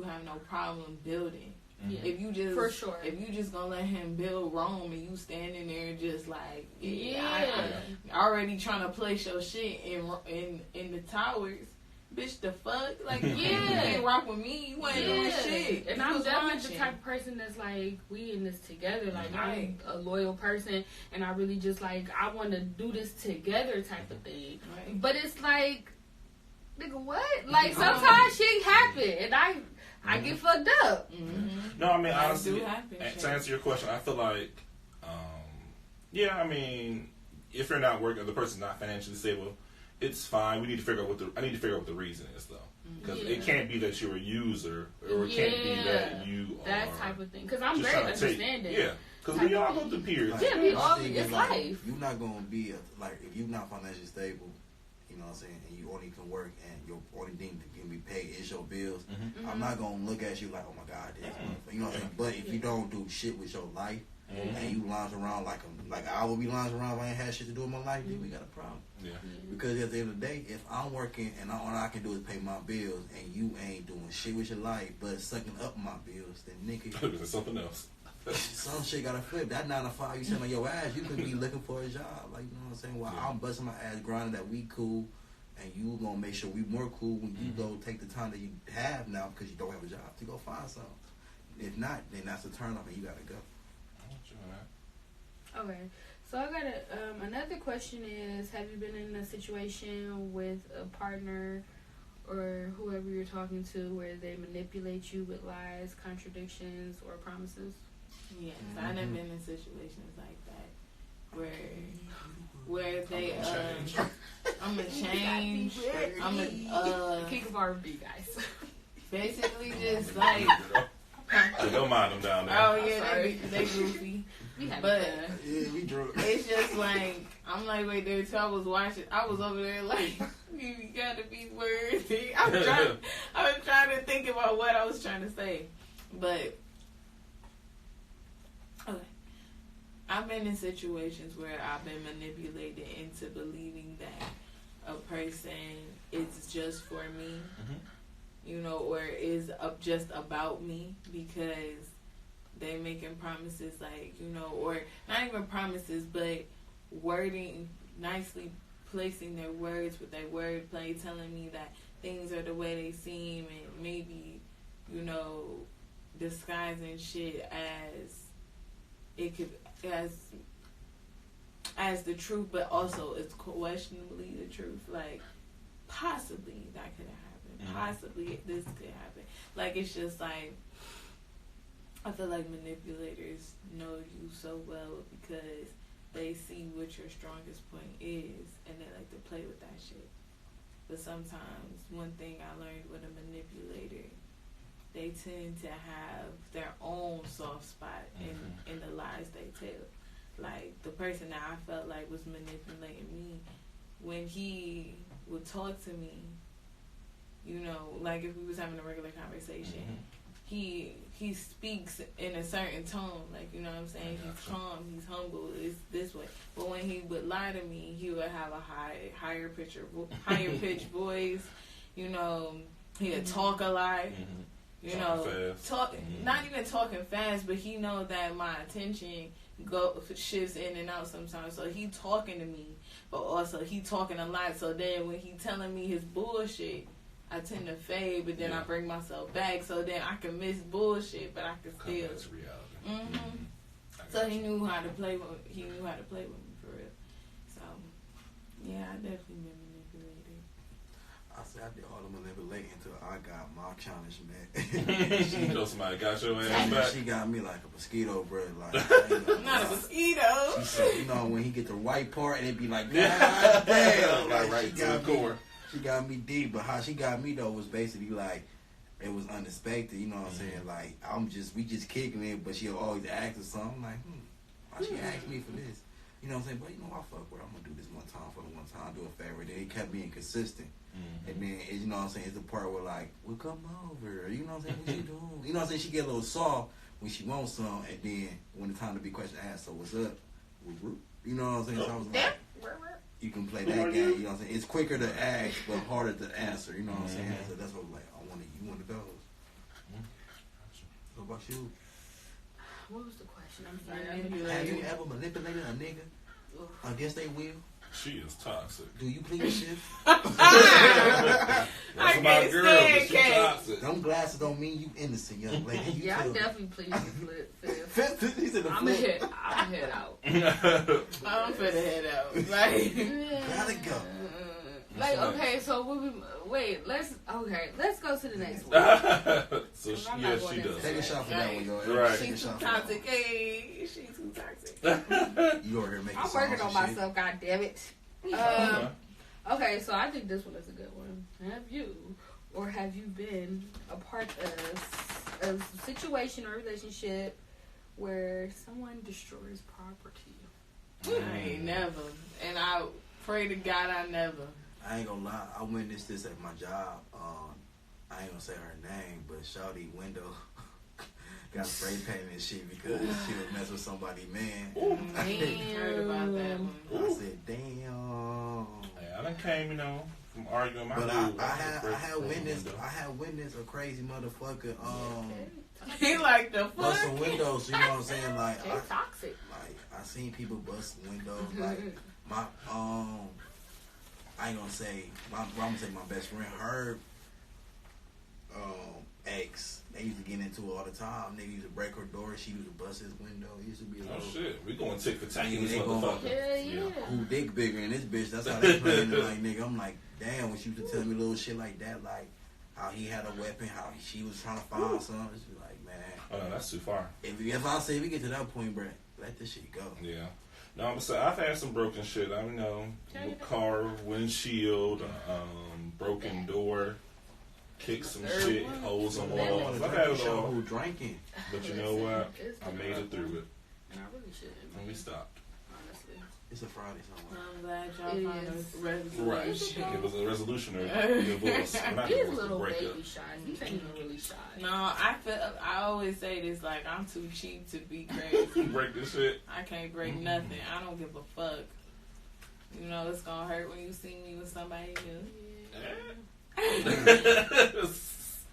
Speaker 1: have no problem building. Yeah. If you just
Speaker 2: for sure,
Speaker 1: if you just gonna let him build Rome and you standing there just like I already trying to place your shit in the towers, bitch, the fuck, like you can't rock with me, you ain't doing shit.
Speaker 2: And I'm definitely the type of person that's like, we in this together. Like I'm a loyal person, and I really just like I want to do this together type of thing. Right. But it's like, nigga, what? Like sometimes shit happen, and I get fucked up.
Speaker 3: No, I mean, honestly, to answer your question, I feel like, I mean, if you're not working, the person's not financially stable, it's fine. I need to figure out what the reason is, though. Because it can't be that you're a user, or it can't be that you are.
Speaker 2: That type of thing. Because I'm very understanding.
Speaker 3: Because we all go through periods.
Speaker 2: It's life.
Speaker 4: You're not going to be, if you're not financially stable, you know what I'm saying, and you only can work and your only thing that can be paid is your bills, I'm not going to look at you like, oh my God, this, you know what I'm saying? But if you don't do shit with your life, and you lounge around like I would be lounging around if I ain't had shit to do in my life, then we got a problem.
Speaker 3: Yeah.
Speaker 4: Because at the end of the day, if I'm working and all I can do is pay my bills and you ain't doing shit with your life but sucking up my bills, then nigga,
Speaker 3: There's something else.
Speaker 4: some shit gotta flip. That 9 to 5 you sitting on your ass, you could be looking for a job. Like, you know what I'm saying? While I'm busting my ass grinding that we cool, and you gonna make sure we more cool when you go take the time that you have now because you don't have a job to go find something. If not, then that's a turn off and you gotta go.
Speaker 2: Okay, so I got another question is, have you been in a situation with a partner or whoever you're talking to where they manipulate you with lies, contradictions, or promises?
Speaker 1: Yes, I've been in situations like that where they I'm gonna change. I'm gonna
Speaker 2: King of R&B, guys.
Speaker 1: basically just like.
Speaker 3: Don't mind them down there.
Speaker 1: Oh yeah, they goofy. But
Speaker 4: Yeah, we drunk.
Speaker 1: it's just like I'm like right there too. I was over there like you gotta be worthy. I was trying to think about what I was trying to say. But okay. I've been in situations where I've been manipulated into believing that a person is just for me. You know, or is just about me because they making promises like, you know, or not even promises, but wording, nicely placing their words with their wordplay, telling me that things are the way they seem, and maybe, you know, disguising shit as it could, as the truth, but also it's questionably the truth. Like, possibly that could have happened. Possibly this could happen. Like, it's just like, I feel like manipulators know you so well because they see what your strongest point is and they like to play with that shit. But sometimes, one thing I learned with a manipulator, they tend to have their own soft spot in the lies they tell. Like, the person that I felt like was manipulating me, when he would talk to me, you know, like if we was having a regular conversation, he speaks in a certain tone, like, you know what I'm saying? He's calm, he's humble, it's this way. But when he would lie to me, he would have a higher pitched voice. You know, he would talk a lot. You know, not even talking fast, but he know that my attention shifts in and out sometimes. So he talking to me, but also he talking a lot. So then when he telling me his bullshit, I tend to fade, but then I bring myself back, so then I can miss bullshit, but I can still.
Speaker 3: That's reality.
Speaker 1: So he knew how to play with. He knew how to play with me for real. So yeah, I definitely been manipulated.
Speaker 4: I said I did all the manipulating until I got my challenge met.
Speaker 3: You know somebody got your ass back.
Speaker 4: She got me like a mosquito, bro. Like,
Speaker 1: not a mosquito.
Speaker 4: She said, you know, when he get the right part, and it be like, God damn,
Speaker 3: like right to the core.
Speaker 4: She got me deep, but how she got me though was basically like, it was unexpected, you know what I'm saying? Like, we just kicking it, but she'll always ask or something. I'm like, why she asked me for this? You know what I'm saying? But you know, I fuck with her. I'm gonna do this one time for the one time, do a favor. Then he kept being consistent. And then, you know what I'm saying, it's the part where like, well, come over. You know what I'm saying? What you doing? You know what I'm saying? She get a little soft when she wants some, and then when the time to be question asked, so what's up? You know what I'm saying? So I was like, you can play that game, you know what I'm saying? It's quicker to ask, but harder to answer, you know what I'm saying? So that's what I was like, I wanted you one of those. What about you?
Speaker 2: What was the question? I'm sorry.
Speaker 4: Have you ever manipulated a nigga against their will?
Speaker 3: She is toxic.
Speaker 4: Do you plead shit?
Speaker 3: That's my girl, but she toxic.
Speaker 4: Them glasses don't mean you innocent, young lady. You
Speaker 2: I definitely plead the
Speaker 4: flip. He said the
Speaker 2: I'm
Speaker 4: flip.
Speaker 2: head out.
Speaker 1: I'm finna head out. Like,
Speaker 4: gotta go.
Speaker 2: Like, okay, so let's go to the next one.
Speaker 3: So
Speaker 2: she
Speaker 3: does.
Speaker 4: Take a shot for that one, yo.
Speaker 3: Right.
Speaker 1: She's too toxic. Hey, she's too toxic.
Speaker 4: You over here making
Speaker 2: I'm working on myself, god damn it. Okay, so I think this one is a good one. Have you been a part of a situation or relationship where someone destroys property?
Speaker 1: I ain't never. And I pray to God I never.
Speaker 4: I ain't gonna lie, I witnessed this at my job. I ain't gonna say her name, but Shawty window got spray painted and shit because she was messing with somebody, man.
Speaker 1: I heard about that one.
Speaker 4: I said, damn.
Speaker 3: Yeah, I done came, from arguing my
Speaker 4: But
Speaker 3: dude.
Speaker 4: I had witnessed a crazy motherfucker.
Speaker 1: He like the fuck.
Speaker 4: Busting windows. You know what I'm saying? Like,
Speaker 2: They're toxic.
Speaker 4: Like I seen people bust windows. Like my I ain't gonna say I'm gonna say my best friend Herb ex. They used to get into it all the time. Nigga used to break her door. She used to bust his window. It used to be a little.
Speaker 3: Oh shit, we going tick for tack in this
Speaker 4: They going-
Speaker 3: motherfucker.
Speaker 2: Yeah.
Speaker 4: Who dick bigger in this bitch? That's how they playing it. Like nigga, I'm like, damn. When she used to tell me little shit like that, like how he had a weapon, how she was trying to find something. It's just like, man.
Speaker 3: Oh no, that's too far.
Speaker 4: If I say we get to that point, bro, let this shit go.
Speaker 3: Yeah. No, I'm saying I've had some broken shit. I car windshield, broken door, kick some shit, holes on
Speaker 4: I don't
Speaker 3: walls.
Speaker 4: want
Speaker 3: I've
Speaker 4: to
Speaker 3: had
Speaker 4: drink
Speaker 3: it
Speaker 4: show
Speaker 3: all.
Speaker 4: who drinking.
Speaker 3: But you know what? I made it through it,
Speaker 2: And I really shouldn't.
Speaker 3: and we stopped.
Speaker 2: Honestly.
Speaker 4: It's a Friday somewhere.
Speaker 1: I'm glad
Speaker 2: It
Speaker 1: y'all found
Speaker 2: is.
Speaker 1: a resolution.
Speaker 3: Right. It was a resolution or divorce. Well, not
Speaker 2: He's a
Speaker 3: divorce,
Speaker 2: little
Speaker 3: but breakup.
Speaker 2: baby shy. He's ain't even really shy.
Speaker 1: No, I always say this, like, I'm too cheap to be crazy.
Speaker 3: Break this shit.
Speaker 1: I can't break nothing. I don't give a fuck. You know it's gonna hurt when you see me with somebody new.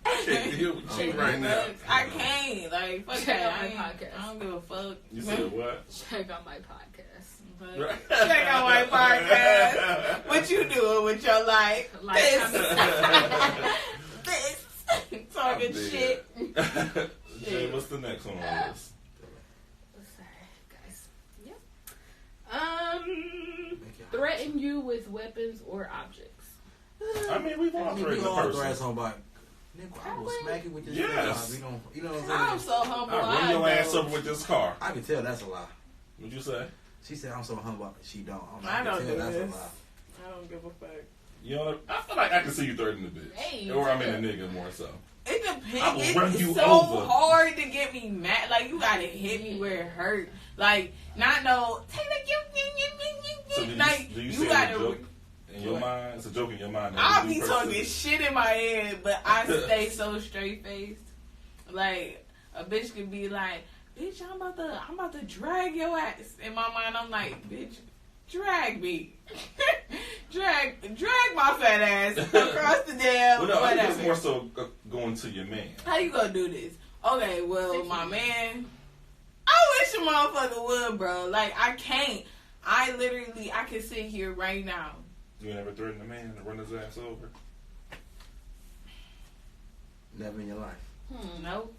Speaker 3: I can't deal with you right now.
Speaker 1: I can't. Like, fuck
Speaker 2: Check
Speaker 1: that.
Speaker 2: out my
Speaker 1: I
Speaker 2: podcast.
Speaker 1: don't give a fuck.
Speaker 3: You said what?
Speaker 2: Check out my podcast.
Speaker 1: Check out my podcast. What you doing with your life?
Speaker 2: Like,
Speaker 1: This. Talking
Speaker 3: I'm dead.
Speaker 1: shit.
Speaker 3: Jay, what's the next one on the list?
Speaker 2: Sorry, guys. Threaten you with weapons or objects.
Speaker 3: I mean, we've all
Speaker 4: We
Speaker 3: threatened a
Speaker 4: all threat
Speaker 3: person.
Speaker 4: somebody. Nigga, I will smack you with this
Speaker 3: Yes.
Speaker 4: shit. You know what I'm
Speaker 1: I'm
Speaker 4: saying?
Speaker 1: so humble.
Speaker 3: I'll run your
Speaker 1: I
Speaker 3: ass
Speaker 1: don't.
Speaker 3: over with this car.
Speaker 4: I can tell that's a lie.
Speaker 3: What'd you say?
Speaker 4: She said I'm so humble. She don't.
Speaker 1: I
Speaker 4: can
Speaker 1: don't
Speaker 4: tell
Speaker 1: do
Speaker 4: that's
Speaker 1: this.
Speaker 4: a lie.
Speaker 1: I don't give a fuck.
Speaker 3: You know, I feel like I can see you threatening a bitch.
Speaker 2: Hey,
Speaker 3: Or I mean a nigga more so.
Speaker 1: It
Speaker 3: I
Speaker 1: depends.
Speaker 3: will run
Speaker 1: It's
Speaker 3: you
Speaker 1: so
Speaker 3: over.
Speaker 1: hard to get me mad. Like, you gotta hit me where it hurt. Like, not no Taylor,
Speaker 3: So do you,
Speaker 1: like
Speaker 3: do you
Speaker 1: you
Speaker 3: say it's a
Speaker 1: gotta.
Speaker 3: joke in your mind? It's a joke in your mind. that
Speaker 1: I'll
Speaker 3: you
Speaker 1: be
Speaker 3: do
Speaker 1: talking
Speaker 3: personally.
Speaker 1: shit in my head, but I stay so straight faced. Like, a bitch could be like, "Bitch, I'm about to drag your ass." In my mind, I'm like, "Bitch, drag me, drag my fat ass across the damn
Speaker 3: Well, no, I think it's
Speaker 1: whatever."
Speaker 3: more so going to your man.
Speaker 1: How you gonna do this? Okay, well, my man, I wish a motherfucker would, bro. Like, I can't. I can sit here right now.
Speaker 3: You never threatened a man to run his ass over?
Speaker 4: Never in your life.
Speaker 1: Nope.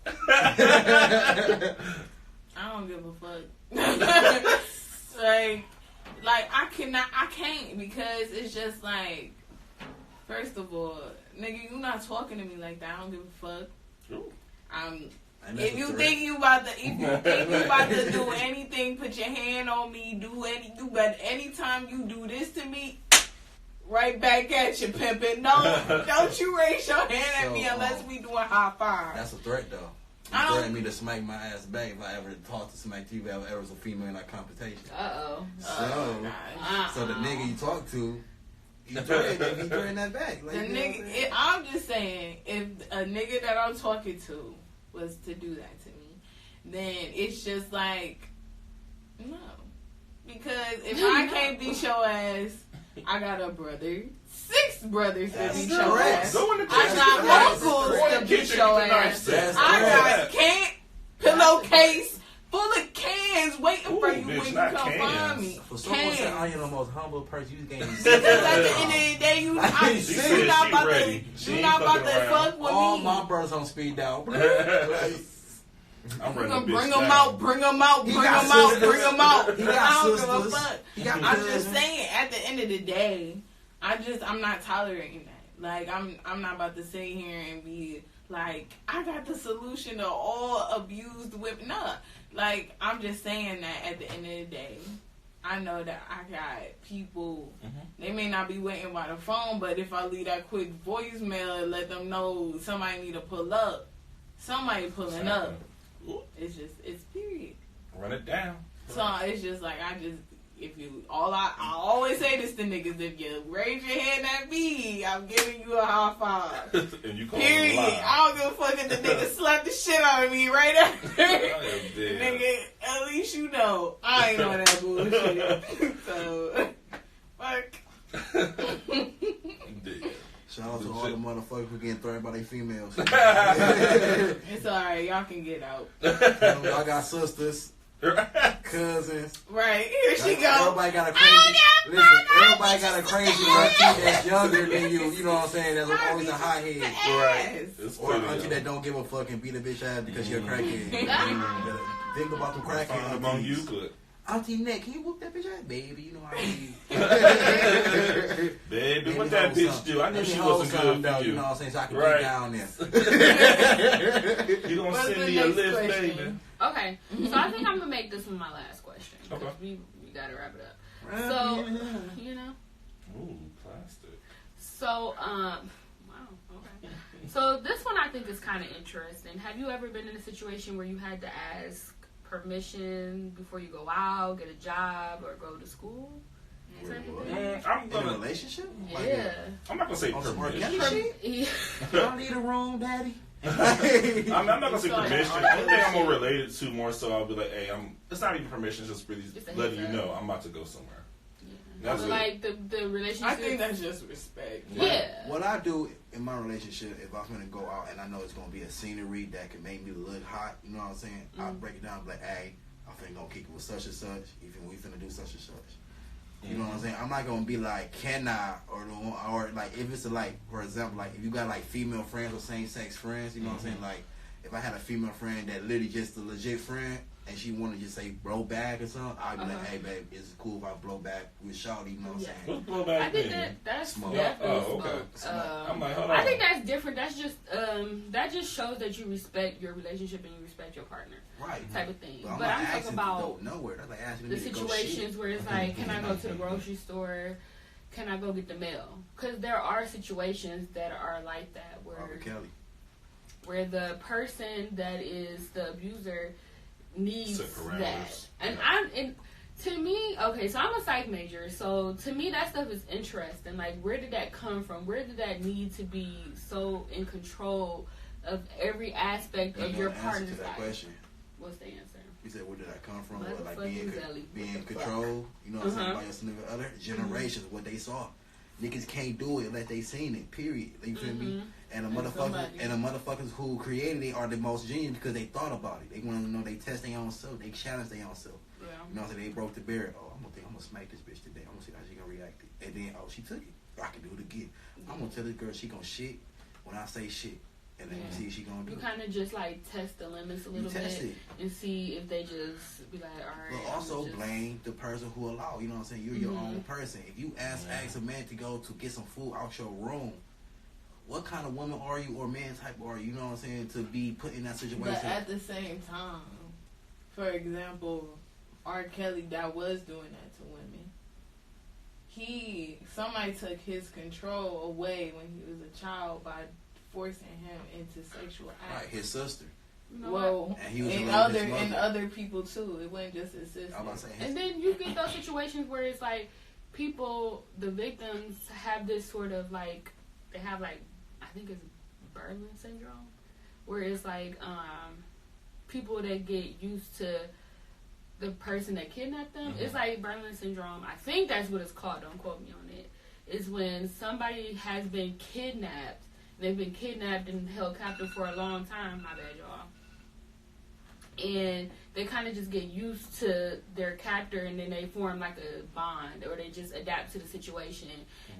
Speaker 1: I don't give a fuck. like I can't because it's just like, first of all, nigga, you not talking to me like that. I don't give a fuck.
Speaker 3: Ooh.
Speaker 1: If you think you about to do anything, put your hand on me, but anytime you do this to me, right back at you, pimpin'. No, don't you raise your hand at me unless we doing high five.
Speaker 4: That's a threat, though.
Speaker 1: I
Speaker 4: You
Speaker 1: don't-
Speaker 4: threaten me to smack my ass back if I ever talk to smack you, if I ever was a female in that competition.
Speaker 2: Uh-oh.
Speaker 4: So the nigga you talk to, he threatened that back. Like,
Speaker 1: The
Speaker 4: you know what I'm saying?
Speaker 1: nigga, I'm just saying, if a nigga that I'm talking to was to do that to me, then it's just like, no. Because if I can't beat your ass, I got a brother, 6 brothers to
Speaker 4: That's
Speaker 1: beat your
Speaker 4: correct.
Speaker 1: ass.
Speaker 3: Go in the
Speaker 1: I
Speaker 3: kitchen.
Speaker 1: got
Speaker 4: That's
Speaker 1: uncles
Speaker 3: Go in
Speaker 1: to
Speaker 3: the
Speaker 1: beat
Speaker 3: kitchen,
Speaker 1: your
Speaker 3: get the knife
Speaker 1: ass.
Speaker 3: set.
Speaker 1: I
Speaker 4: correct.
Speaker 1: got pillowcase full of cans waiting for
Speaker 3: Ooh,
Speaker 1: you
Speaker 3: bitch,
Speaker 1: when you
Speaker 3: not
Speaker 1: come
Speaker 3: cans.
Speaker 1: find me.
Speaker 4: For someone
Speaker 1: Cans.
Speaker 4: saying I am the most humble person, you gave me
Speaker 1: Because at the end of the day, you
Speaker 3: She said
Speaker 1: not
Speaker 3: she
Speaker 1: about
Speaker 3: ready.
Speaker 1: to,
Speaker 3: She
Speaker 1: you
Speaker 3: ain't
Speaker 1: not about
Speaker 3: fucking
Speaker 1: to
Speaker 3: around.
Speaker 1: fuck with
Speaker 4: all
Speaker 1: me.
Speaker 4: my brothers on speed dial.
Speaker 3: I'm
Speaker 1: You
Speaker 3: running
Speaker 1: can
Speaker 3: the bitch
Speaker 1: bring them
Speaker 3: down.
Speaker 1: out, bring them out,
Speaker 4: He
Speaker 1: bring
Speaker 4: got
Speaker 1: them out,
Speaker 4: sisters.
Speaker 1: bring them out.
Speaker 4: He got
Speaker 1: I don't give a
Speaker 4: sisters.
Speaker 1: fuck.
Speaker 4: He got
Speaker 1: I'm
Speaker 4: cousins.
Speaker 1: just saying, at the end of the day, I'm not tolerating that. Like, I'm not about to sit here and be like, I got the solution to all abused women. No, like, I'm just saying that at the end of the day, I know that I got people, they may not be waiting by the phone, but if I leave that quick voicemail and let them know somebody need to pull up, somebody pulling up.
Speaker 3: Ooh,
Speaker 1: It's period.
Speaker 3: run it down.
Speaker 1: So it's just like, if you I always say this to niggas, if you raise your hand at me, I'm giving you a high five.
Speaker 3: And you call
Speaker 1: Period. I don't give a fuck if the nigga slapped the shit out of me right after. Nigga, at least you know I ain't on that bullshit. So, fuck.
Speaker 4: Shout out to all the motherfuckers who getting threatened by their females.
Speaker 1: It's alright, y'all can get out.
Speaker 4: Y'all got sisters, cousins.
Speaker 1: Right, here she go.
Speaker 4: Everybody got a crazy. Listen, everybody got a crazy auntie that's younger than you. You know what I'm saying? That's always a hot head.
Speaker 3: Right.
Speaker 4: Or an auntie that don't give a fuck and beat a bitch ass because she a crackhead. Think about the crackhead
Speaker 3: among you,
Speaker 4: aunties.
Speaker 3: good.
Speaker 4: Auntie Nick, can you whoop that bitch ass? Baby, you know how you.
Speaker 3: Baby, what that bitch do? I knew she wasn't good for you.
Speaker 4: You know what I'm saying? So I can
Speaker 3: Right.
Speaker 4: be down there.
Speaker 3: You gonna
Speaker 1: What's
Speaker 3: send
Speaker 1: the
Speaker 3: me a
Speaker 1: next
Speaker 3: list,
Speaker 1: question?
Speaker 3: baby?
Speaker 2: Okay, so I think I'm gonna make this one my last question.
Speaker 3: Okay.
Speaker 2: We gotta wrap it up. So, you know.
Speaker 3: Ooh, plastic.
Speaker 2: So, wow, okay. So this one I think is kind of interesting. Have you ever been in a situation where you had to ask permission before you go out, get a job, or go to school?
Speaker 3: I'm
Speaker 4: In a
Speaker 3: gonna.
Speaker 4: relationship?
Speaker 2: Yeah.
Speaker 3: I'm not gonna say
Speaker 4: On some R.
Speaker 3: permission.
Speaker 4: Kelly shit?
Speaker 2: Yeah.
Speaker 4: Y'all need a room, daddy?
Speaker 3: I'm not gonna say permission. Only thing I'm more related to more so I'll be like, hey, it's not even permission, it's just really
Speaker 2: It's a
Speaker 3: letting you
Speaker 2: heads up.
Speaker 3: know I'm about to go somewhere.
Speaker 2: Yeah.
Speaker 3: That's
Speaker 2: So,
Speaker 3: it.
Speaker 2: like the relationship.
Speaker 1: I think that's just respect.
Speaker 2: Yeah.
Speaker 4: What I do in my relationship, if I'm gonna go out and I know it's gonna be a scenery that can make me look hot, you know what I'm saying? I break it down, like, hey, I finna go kick it with such and such. Even we finna do such and such. You know what I'm saying? I'm not gonna be like, can I, or like if it's like, for example, like if you got like female friends or same sex friends, you know what I'm saying? Like if I had a female friend that literally just a legit friend and she wanna just say blow back or something, I'd be like, hey babe, is it cool if I blow back with Shawty? You know what I'm saying?
Speaker 3: What's blowback
Speaker 2: I think
Speaker 3: mean?
Speaker 2: that's
Speaker 4: Smoke.
Speaker 2: definitely
Speaker 3: Oh, okay.
Speaker 2: smoke.
Speaker 3: I'm like, hold on.
Speaker 2: I think that's different. That's just that just shows that you respect your relationship and you respect your partner,
Speaker 4: Right.
Speaker 2: type of thing.
Speaker 4: But I'm
Speaker 2: But
Speaker 4: not
Speaker 2: I'm talking
Speaker 4: asking
Speaker 2: about
Speaker 4: to go nowhere. That's like asking
Speaker 2: the
Speaker 4: me to go
Speaker 2: situations
Speaker 4: shit.
Speaker 2: where it's like, can I go to the grocery store? Can I go get the mail? Because there are situations that are like that
Speaker 4: Robert Kelly.
Speaker 2: where the person that is the abuser needs
Speaker 3: Set parameters.
Speaker 2: that. And
Speaker 3: Yeah.
Speaker 2: to me, okay, so I'm a psych major, so to me that stuff is interesting. Like, where did that come from? Where did that need to be so in control of every aspect of your
Speaker 4: answer
Speaker 2: partner's
Speaker 4: to that
Speaker 2: life?
Speaker 4: question.
Speaker 2: What's the answer?
Speaker 4: You said, where did that come from?
Speaker 2: What
Speaker 4: What,
Speaker 2: the
Speaker 4: like
Speaker 2: fuck
Speaker 4: being
Speaker 2: is Ellie?
Speaker 4: being
Speaker 2: What the
Speaker 4: controlled, you know what I'm saying,
Speaker 2: Uh-huh.
Speaker 4: by your significant other? Generations, what they saw. Niggas can't do it unless they seen it, period. You feel me? And the motherfuckers who created it are the most genius because they thought about it. They want to know, they test their own self, they challenge their own self.
Speaker 2: Yeah.
Speaker 4: You know what I'm saying? They broke the barrier. Oh, I'm gonna smack this bitch today. I'm gonna see how she gonna react. And then, oh, she took it. I can do it again. I'm gonna tell this girl she gonna shit when I say shit. And then you see if she gonna do
Speaker 2: You
Speaker 4: it.
Speaker 2: kind of just like test the limits a little
Speaker 4: test
Speaker 2: bit
Speaker 4: it.
Speaker 2: and see if they just be like, all right.
Speaker 4: But also
Speaker 2: just...
Speaker 4: blame the person who allowed. You know what I'm saying? You're your own person. If you ask a man to go to get some food out your room, what kind of woman are you or man type are you? You know what I'm saying? To be put in that situation.
Speaker 1: But at the same time, for example, R. Kelly that was doing that to women. Somebody took his control away when he was a child by forcing him into sexual acts.
Speaker 4: Right, his sister.
Speaker 2: You know
Speaker 1: Well,
Speaker 2: what?
Speaker 4: And he was
Speaker 1: and
Speaker 4: in love with
Speaker 1: other
Speaker 4: his
Speaker 1: and
Speaker 4: mother.
Speaker 1: other people too. It wasn't just his sister.
Speaker 4: I'm about to say his
Speaker 2: And then you get those situations where it's like people, the victims have this sort of like, they have like, I think it's Berlin syndrome, where it's like people that get used to the person that kidnapped them. It's like Berlin syndrome. I think that's what it's called. Don't quote me on it. Is when somebody has been kidnapped. They've been kidnapped and held captive for a long time. My bad, y'all. And they kind of just get used to their captor, and then they form like a bond, or they just adapt to the situation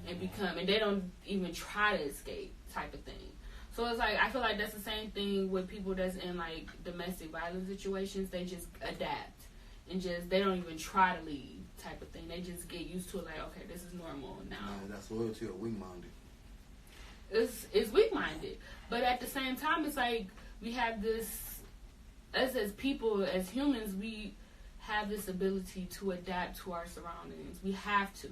Speaker 2: and become, and they don't even try to escape, type of thing. So it's like, I feel like that's the same thing with people that's in like domestic violence situations. They just adapt and just, they don't even try to leave, type of thing. They just get used to it, like, okay, this is normal now.
Speaker 4: That's loyalty or weak-minded.
Speaker 2: It's weak-minded, but at the same time, it's like we have this, us as people, as humans, we have this ability to adapt to our surroundings. We have to,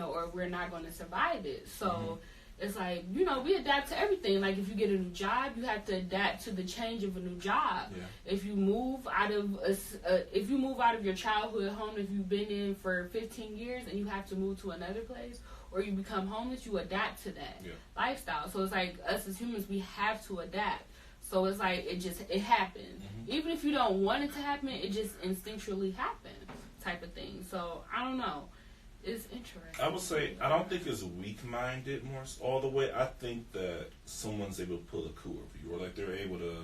Speaker 2: or we're not going to survive it. So it's like, you know, we adapt to everything. Like, if you get a new job, you have to adapt to the change of a new job.
Speaker 3: Yeah.
Speaker 2: If you move out of your childhood home that you've been in for 15 years and you have to move to another place, or you become homeless, you adapt to that lifestyle. So it's like, us as humans, we have to adapt. So it's like, it happens. Even if you don't want it to happen, it just instinctually happens, type of thing. So I don't know. It's interesting.
Speaker 3: I would say, I don't think it's weak-minded more all the way. I think that someone's able to pull a coup over you, or like they're able to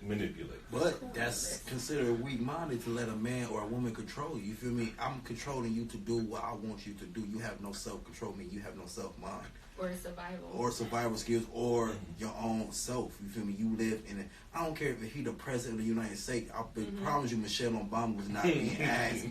Speaker 3: manipulate.
Speaker 4: But that's considered weak-minded to let a man or a woman control you. You feel me? I'm controlling you to do what I want you to do. You have no self-control. You have no self-mind.
Speaker 2: Or survival.
Speaker 4: Or survival skills, or your own self. You feel me? You live in it. I don't care if he the president of the United States. I promise you, Michelle Obama was not being asked,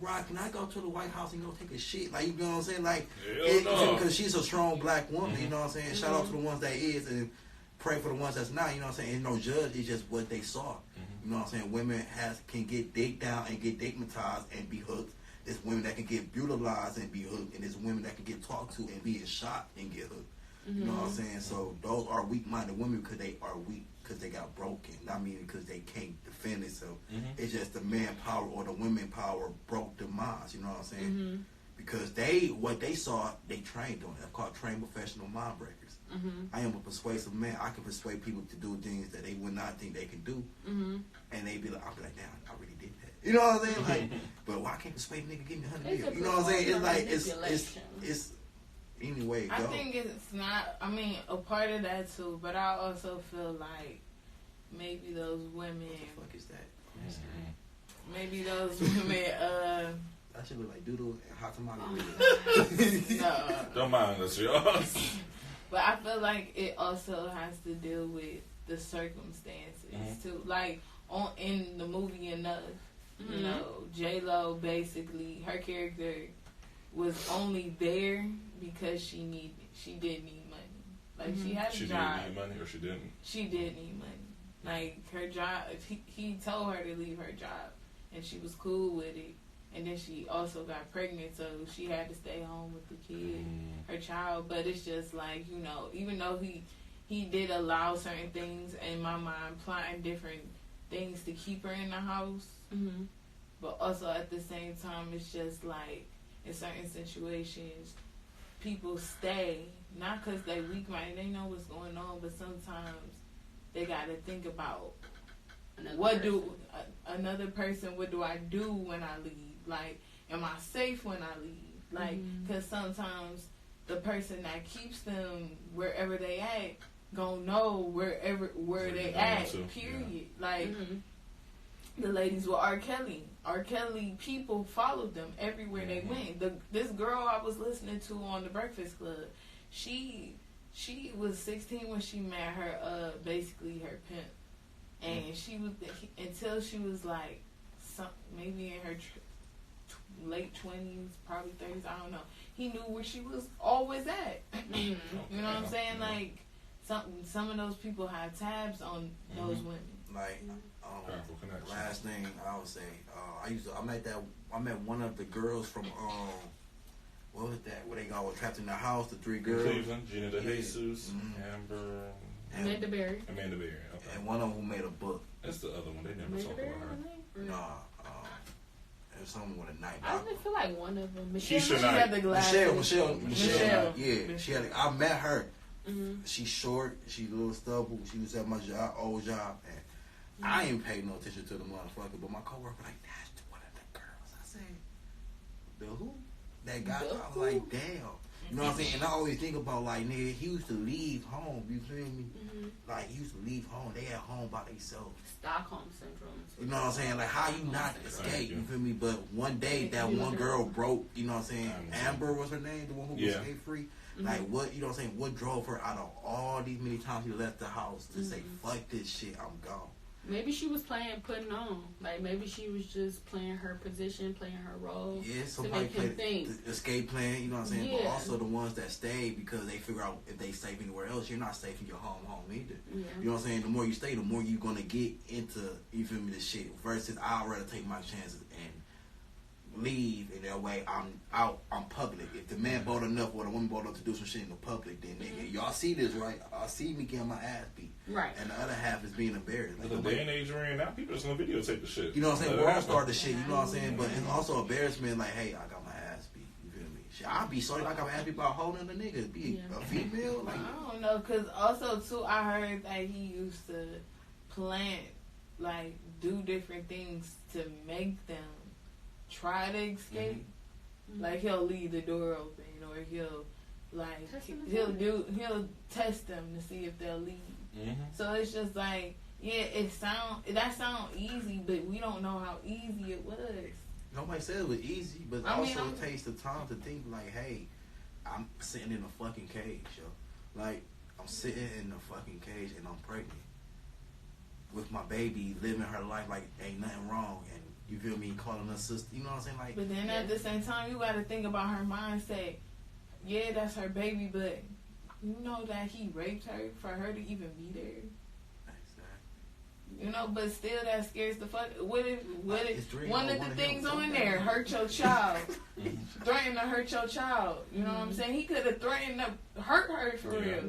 Speaker 4: Rock, can I go to the White House and go take a shit? Like, you know what I'm saying? Like, because she's a strong black woman. You know what I'm saying? Shout out to the ones that is, and pray for the ones that's not. You know what I'm saying? Ain't no judge. It's just what they saw. You know what I'm saying? Women can get dicked down and get digmatized and be hooked. There's women that can get brutalized and be hooked, and there's women that can get talked to and be shot and get hooked. You know what I'm saying? So those are weak-minded women because they are weak, because they got broken. Not meaning because they can't defend themselves. It's just the manpower or the women power broke their minds. You know what I'm saying? Because what they saw, they trained on. They're called trained professional mind breakers. I am a persuasive man. I can persuade people to do things that they would not think they can do, and they be like, I'll be like, damn, I really did that. You know what I'm saying? Like, but why can't persuade a nigga give me $100 million? You know what I'm saying? It's like it's anyway.
Speaker 1: I think it's not. I mean, a part of that too, but I also feel like maybe those women.
Speaker 4: What the fuck is that?
Speaker 1: Maybe those women.
Speaker 4: That should look like doodle and hot tamale.
Speaker 1: No.
Speaker 3: Don't mind us, y'all.
Speaker 1: But I feel like it also has to deal with the circumstances too. Like in the movie Enough, you know, J-Lo basically, her character was only there because she did need money. Like she had a job. She
Speaker 3: didn't need money, or she didn't?
Speaker 1: She did need money. Like her job, he told her to leave her job, and she was cool with it. And then she also got pregnant, so she had to stay home with the kid, her child. But it's just like, you know, even though he did allow certain things, in my mind, plotting different things to keep her in the house. But also at the same time, it's just like, in certain situations, people stay, not because they weak-minded, they know what's going on, but sometimes they got to think about, what do I do when I leave? Like, am I safe when I leave? Like, because sometimes the person that keeps them wherever they at gonna know where they at, period. Yeah. Like, the ladies with R. Kelly. R. Kelly people followed them everywhere they went. This girl I was listening to on The Breakfast Club, she was 16 when she met her, basically her pimp. And she was, until she was like, maybe in her late 20s, probably 30s, I don't know. He knew where she was always at. You know what I'm saying? Like, some of those people have tabs on those women.
Speaker 4: Like, last thing I would say, I met one of the girls from, what was that? Where they got trapped in the house, the three girls.
Speaker 3: Cleveland, Gina DeJesus,
Speaker 2: Amanda Berry.
Speaker 3: Okay.
Speaker 4: And one of them made a book.
Speaker 3: That's the other one. They never talked about her.
Speaker 4: Nah. It was someone with a knife.
Speaker 2: I didn't feel like one of them.
Speaker 4: Michelle.
Speaker 2: She had the glasses.
Speaker 4: Michelle. Yeah. I met her. She's short. She's a little stubble. She was at my old job. And I ain't paid no attention to the motherfucker. But my coworker like, that's one of the girls. I said, the who? That guy. I was like, damn. You know what I'm saying? And I always think about, like, nigga, he used to leave home. You feel me? Like, he used to leave home. They at home by themselves.
Speaker 2: Stockholm Syndrome.
Speaker 4: You know what I'm saying? Like, how you not escape? You feel me? But one day, that one girl broke. You know what I'm saying? Amber was her name, the one who was escape free. Like, what, you know what I'm saying? What drove her out of all these many times he left the house to say, fuck this shit, I'm gone?
Speaker 2: Maybe she was putting on. Like, maybe she was just playing her position, playing her role.
Speaker 4: Yeah, somebody played the escape plan, you know what I'm saying? Yeah. But also the ones that stayed because they figure out if they safe anywhere else, you're not safe in your home either. Yeah. You know what I'm saying? The more you stay, the more you're going to get into, you feel me, this shit. Versus, I'd rather take my chances and leave, in that way I'm public. If the man bold enough or the woman woman bold enough to do some shit in the public, then nigga, y'all see this, right? I see me getting my ass beat.
Speaker 2: Right.
Speaker 4: And the other half is being embarrassed.
Speaker 3: Like, the day and age we're in now, people just gonna videotape the shit.
Speaker 4: You know what I'm saying? We're all start the shit, you know what I'm saying? But it's also embarrassment, like, hey, I got my ass beat. You feel me? Shit, I'd be sorry like I got my ass beat by holding a nigga. Be a female? Like,
Speaker 1: I don't know, because also, too, I heard that he used to plant, like, do different things to make them try to escape. Mm-hmm. Like, he'll leave the door open, or he'll test them to see if they'll leave. Mm-hmm. So it's just like, that sound easy, but we don't know how easy it was.
Speaker 4: Nobody said it was easy, but it takes the time to think like, hey, I'm sitting in a fucking cage, yo. Like, I'm sitting in a fucking cage and I'm pregnant with my baby, living her life like ain't nothing wrong, and you feel me, calling her sister, you know what I'm saying? Like,
Speaker 1: but then at the same time, you got to think about her mindset. Yeah, that's her baby, but you know that he raped her for her to even be there. You know, but still that scares the fuck. What if one of the things on there hurt your child? Threaten to hurt your child. You know what I'm saying? He could have threatened to hurt her for real.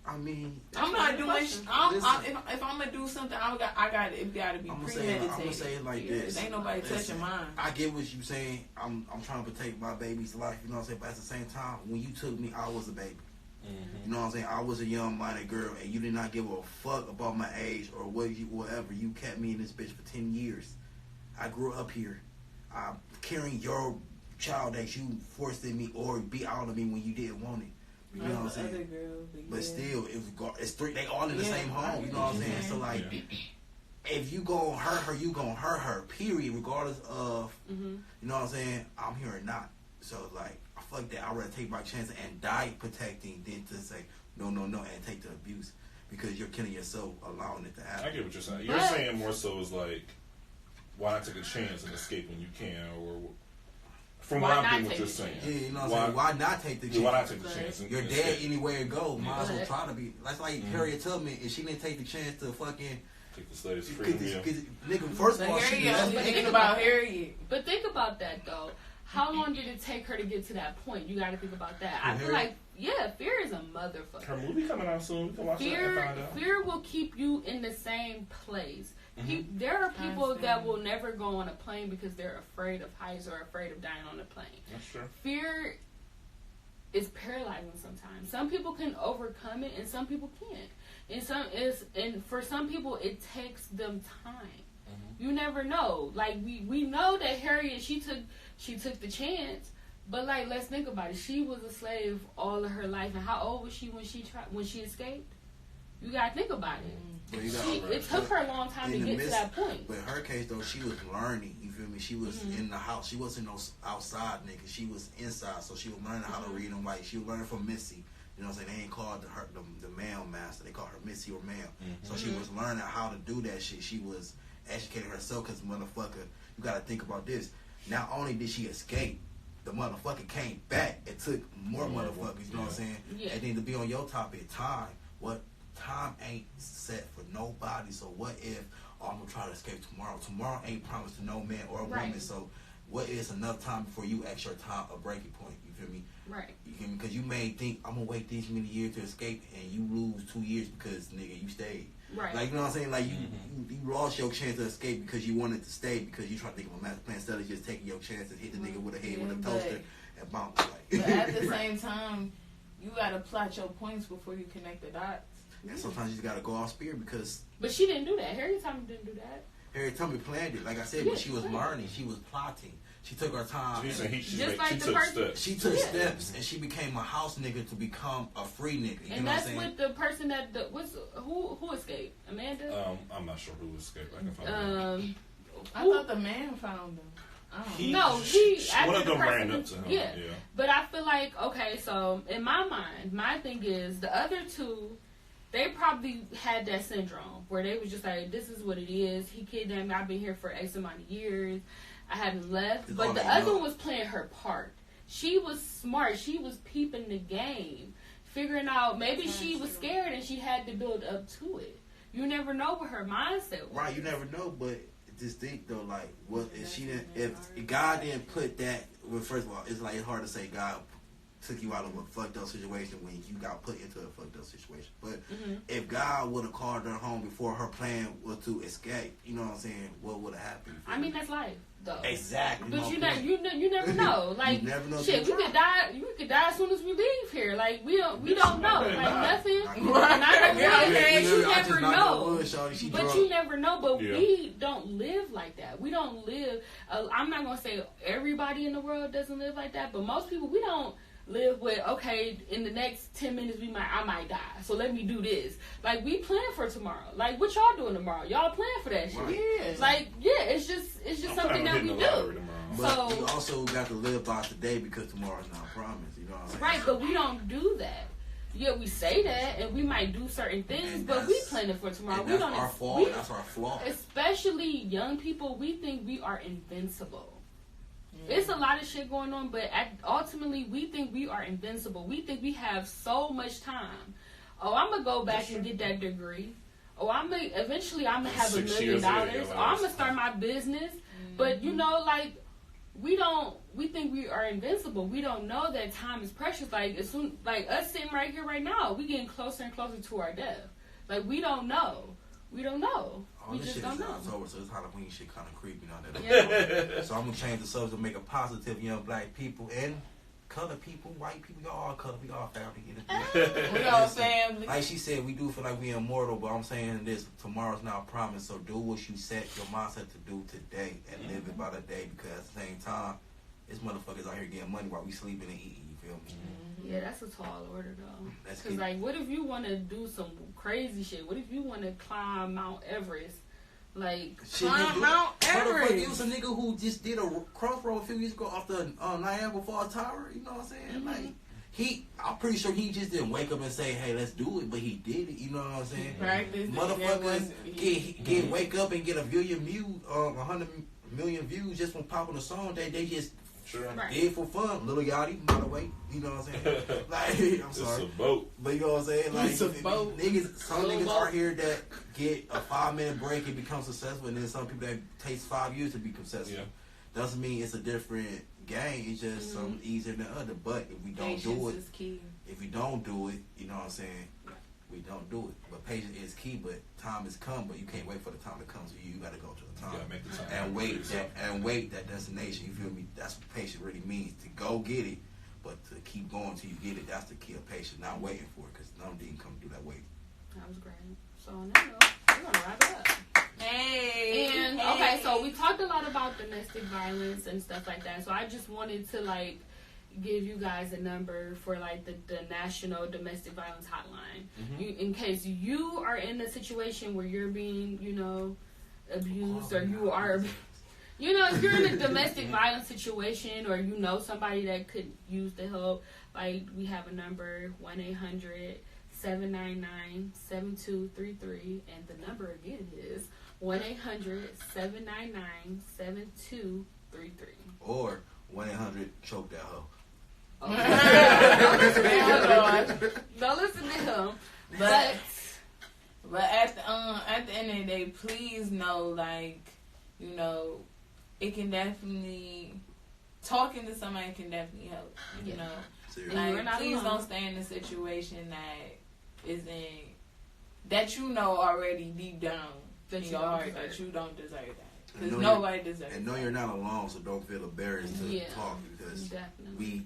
Speaker 4: I mean,
Speaker 1: I'm not doing. If I'm gonna do something, it gotta be premeditated.
Speaker 4: I'm gonna say it like this.
Speaker 1: Ain't nobody touching mine.
Speaker 4: I get what you saying. I'm trying to protect my baby's life. You know what I'm saying? But at the same time, when you took me, I was a baby. Mm-hmm. You know what I'm saying? I was a young-minded girl, and you did not give a fuck about my age or whatever. You kept me in this bitch for 10 years. I grew up here. I'm carrying your child that you forced in me or beat out of me when you didn't want it. You know what I'm saying? But still, it's three. They all in the same home. You know what I'm saying? So like, if you gonna hurt her, you gonna hurt her. Period. Regardless of, you know what I'm saying? I'm here or not. So like, fuck that. I'd rather take my chance and die protecting than to say no, and take the abuse because you're killing yourself, allowing it to happen.
Speaker 3: I get what you're saying. You're saying more so is like, why not take a chance and escape when you can, or from what I'm getting, what you're saying.
Speaker 4: Yeah, you know what I'm saying? Why not take the chance?
Speaker 3: Why not take the chance?
Speaker 4: You're dead anywhere you go. Might as well try to be. That's like Harriet Tubman, if she didn't take the chance to fucking
Speaker 3: take the slaves free.
Speaker 4: Nigga, first of all,
Speaker 1: she was thinking about Harriet.
Speaker 2: But think about that though. How long did it take her to get to that point? You got to think about that. I feel like, fear is a motherfucker.
Speaker 3: Her movie coming out soon. We can watch that and find out.
Speaker 2: Fear will keep you in the same place. There are people that will never go on a plane because they're afraid of heights or afraid of dying on a plane.
Speaker 3: That's true.
Speaker 2: Fear is paralyzing sometimes. Some people can overcome it and some people can't. And for some people, it takes them time. You never know. Like, we know that Harriet, she took the chance, but like, let's think about it. She was a slave all of her life, and how old was she when she escaped? You gotta think about it. It took her a long time to get to that point.
Speaker 4: But in her case, though, she was learning. You feel me? She was in the house. She wasn't no outside nigga. She was inside, so she was learning how to read and write. She was learning from Missy. You know what I'm saying? They ain't called her the male master. They called her Missy or male. So she was learning how to do that shit. She was educating herself because motherfucker, you gotta think about this. Not only did she escape, the motherfucker came back and took more motherfuckers, you know what I'm saying? Yeah. And then to be on your topic, time. What? Time ain't set for nobody. So what if, I'm going to try to escape tomorrow? Tomorrow ain't promised to no man or a woman. So what is enough time before you ask your time a breaking point? You feel me?
Speaker 2: Right.
Speaker 4: You feel me? Because you may think, I'm going to wait these many years to escape, and you lose 2 years because, nigga, you stayed.
Speaker 2: Right.
Speaker 4: Like, you know what I'm saying? Like, you lost your chance to escape because you wanted to stay because you try to think of a master plan instead of just taking your chance and hit the nigga with a head with a toaster and bounce. Like.
Speaker 1: But at the same time, you got to plot your points before you connect the dots.
Speaker 4: And sometimes you just got to go off spear because...
Speaker 2: But she didn't do that. Harriet Tubman didn't do that.
Speaker 4: Harriet Tubman planned it. Like I said, but she was learning. She was plotting. She took her time. She took steps, and she became a house nigga to become a free nigga. You
Speaker 2: and
Speaker 4: know
Speaker 2: that's
Speaker 4: what I'm saying?
Speaker 2: with the person that who escaped. Amanda.
Speaker 3: I'm not sure who escaped. I can find him.
Speaker 1: I thought the man found them.
Speaker 3: He
Speaker 2: one
Speaker 3: of them ran up to him.
Speaker 2: Yeah, but I feel like so in my mind, my thing is the other two. They probably had that syndrome where they was just like, this is what it is. He kidnapped me. I've been here for X amount of years. I haven't left. But the other one was playing her part. She was smart. She was peeping the game. Figuring out, maybe she was scared and she had to build up to it. You never know what her mindset was.
Speaker 4: Right, you never know, but just think though, like, what if she didn't, if God didn't put that, well, first of all, it's like, it's hard to say God took you out of a fucked up situation when you got put into a fucked up situation. But if God would have called her home before her plan was to escape, you know what I'm saying? What would have happened?
Speaker 2: I mean, that's life, though.
Speaker 4: Exactly.
Speaker 2: But you never know. Like,
Speaker 4: never know
Speaker 2: shit, we could die. We could die as soon as we leave here. Like, we don't know. Like, nothing. You never know. But you never know. But we don't live like that. We don't live. I'm not gonna say everybody in the world doesn't live like that, but most people, we don't live with, okay, in the next 10 minutes I might die, so let me do this. Like, we plan for tomorrow. Like, what y'all doing tomorrow? Y'all plan for that shit.
Speaker 1: Right.
Speaker 2: Like, yeah, it's just something that we do.
Speaker 4: But
Speaker 2: so
Speaker 4: you also got to live by today because tomorrow's not promised. You know what I'm saying?
Speaker 2: Right, but we don't do that. Yeah, we say that, and we might do certain things, but we planning for tomorrow.
Speaker 4: We don't. That's our fault. That's our flaw.
Speaker 2: Especially young people, we think we are invincible. It's a lot of shit going on, but ultimately, we think we are invincible. We think we have so much time. Oh, I'm gonna go back and get that degree. Oh, eventually I'm gonna have $1 million. Oh, I'm gonna start my business. But you know, like, we think we are invincible. We don't know that time is precious. Like, as soon, like us sitting right here right now, we getting closer and closer to our death. Like, we don't know. We don't know.
Speaker 4: All
Speaker 2: we
Speaker 4: this
Speaker 2: just
Speaker 4: shit
Speaker 2: don't
Speaker 4: is
Speaker 2: know.
Speaker 4: October, so this Halloween shit kind of creepy now.
Speaker 2: Yeah.
Speaker 4: So I'm gonna change the subject to make a positive young black people and color people, white people. Y'all all color. We all family.
Speaker 1: We all family.
Speaker 4: Like she said, we do feel like we immortal, but I'm saying this: tomorrow's not promised. So do what you set your mindset to do today and live it by the day. Because at the same time, this motherfuckers out here getting money while we sleeping and eating. You feel me?
Speaker 2: Yeah, that's a tall order though.
Speaker 4: That's
Speaker 2: Cause like, what if you want to do some crazy shit? What if you want to climb Mount Everest? Like,
Speaker 1: climb Mount Everest.
Speaker 4: It was a nigga who just did a crossroad a few years ago off the Niagara Falls Tower. You know what I'm saying? Like, I'm pretty sure he just didn't wake up and say, "Hey, let's do it," but he did it. You know what I'm saying?
Speaker 1: Practice.
Speaker 4: Motherfuckers wake up and get 100 million views just from popping a song. They just. Did for fun, Lil Yachty, by the way. You know what I'm saying? Like, I'm sorry.
Speaker 3: It's a boat.
Speaker 4: But you know what I'm saying? Like,
Speaker 1: It's a boat.
Speaker 4: Some niggas are here that get a 5-minute break and become successful, and then some people that takes 5 years to become successful. Yeah. Doesn't mean it's a different game. It's just some easier than the other. But if we don't do it, if we don't do it, you know what I'm saying? We don't do it. But patience is key. But time has come. But you can't wait for the time to come to you. You got to go to the time.
Speaker 3: Make the time
Speaker 4: and wait that destination. You feel me? That's what patience really means. To go get it, but to keep going till you get it. That's the key of patience. Not waiting for it, because none didn't come through that wait.
Speaker 2: That was great. So on that note, we're gonna wrap it up. Okay, so we talked a lot about domestic violence and stuff like that. So I just wanted to like give you guys a number for like the National Domestic Violence Hotline, in case you are in a situation where you're being, abused, or you are, if you're in a domestic violence situation, or somebody that could use the help. Like, we have a number, 1-800-799-7233, and the number again is 1-800-799-7233. Or
Speaker 4: 1-800-choke that hoe.
Speaker 2: Don't listen to him.
Speaker 1: But at the end of the day, please know, like, it can definitely, talking to somebody can definitely help. Like, please don't stay in a situation that already deep down in your heart that you don't deserve that. Because nobody deserves that.
Speaker 4: And know you're not alone, so don't feel embarrassed to talk, because we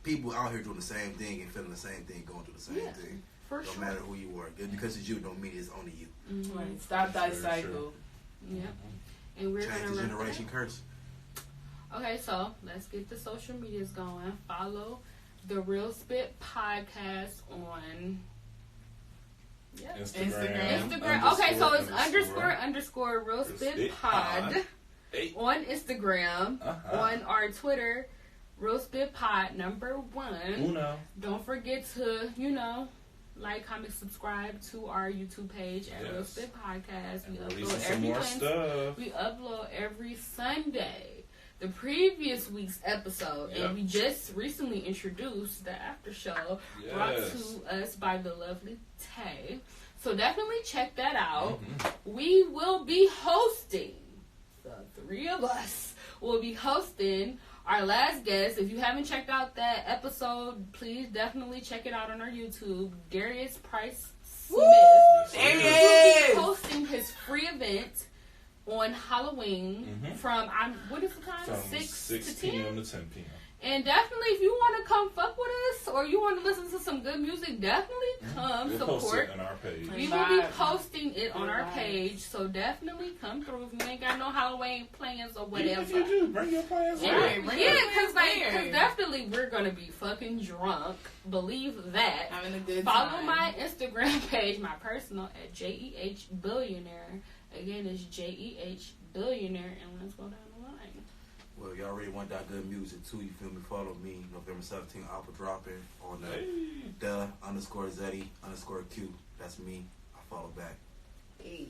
Speaker 4: people out here doing the same thing and feeling the same thing, going through the same thing.
Speaker 2: For sure.
Speaker 4: No matter who you are. Just because it's you don't mean it's only you.
Speaker 1: Right. Stop that cycle.
Speaker 2: Yeah. And we're
Speaker 4: change the generation curse.
Speaker 2: Okay, so let's get the social medias going. Follow the Real Spit Podcast on Instagram. Okay, so it's __ Real Spit Pod on Instagram. On our Twitter, Real Spit Pod #1. Don't forget to, like, comment, subscribe to our YouTube page at Real Spit Podcast. We upload every Sunday. The previous week's episode, and we just recently introduced the after show brought to us by the lovely Tay. So definitely check that out. We will be hosting, the three of us will be hosting our last guest. If you haven't checked out that episode, please definitely check it out on our YouTube. Darius Price Smith.
Speaker 1: There he
Speaker 2: He
Speaker 1: is.
Speaker 2: will be hosting his free event on Halloween from what is the time?
Speaker 3: From
Speaker 2: 6 to 10
Speaker 3: p.m. to 10 p.m.
Speaker 2: And definitely, if you want to come fuck with us or you want to listen to some good music, definitely come
Speaker 3: We'll post
Speaker 2: support.
Speaker 3: it on our page.
Speaker 2: We will be posting it on our page, so definitely come through. If you ain't got no Halloween plans or whatever.
Speaker 3: Even if you do, bring your plans.
Speaker 2: Yeah,
Speaker 3: with.
Speaker 2: because definitely we're gonna be fucking drunk. Believe that.
Speaker 1: Having a good
Speaker 2: Follow
Speaker 1: time.
Speaker 2: my Instagram page, my personal at JEH Billionaire. Again, it's JEH Billionaire, and let's go down the line.
Speaker 4: Well, y'all already want that good music too. You feel me? Follow me. November 17th, album dropping on the_Zeddy_Q. That's me. I follow back.
Speaker 1: Hey.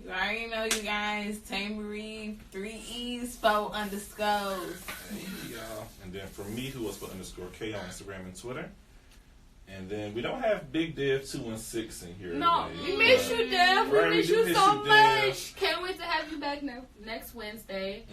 Speaker 1: You already know, you guys. Tay Marie, 3 E's, 4 underscores.
Speaker 3: Hey, y'all. And then for me, who was for _K on Instagram and Twitter. And then we don't have Big Dev 216 in here.
Speaker 2: No,
Speaker 3: today,
Speaker 2: we miss
Speaker 3: but-
Speaker 2: you, Dev. We
Speaker 3: Right,
Speaker 2: miss
Speaker 3: we do
Speaker 2: you
Speaker 3: miss
Speaker 2: so
Speaker 3: you, Dev.
Speaker 2: much. Can't wait to have you back next Wednesday.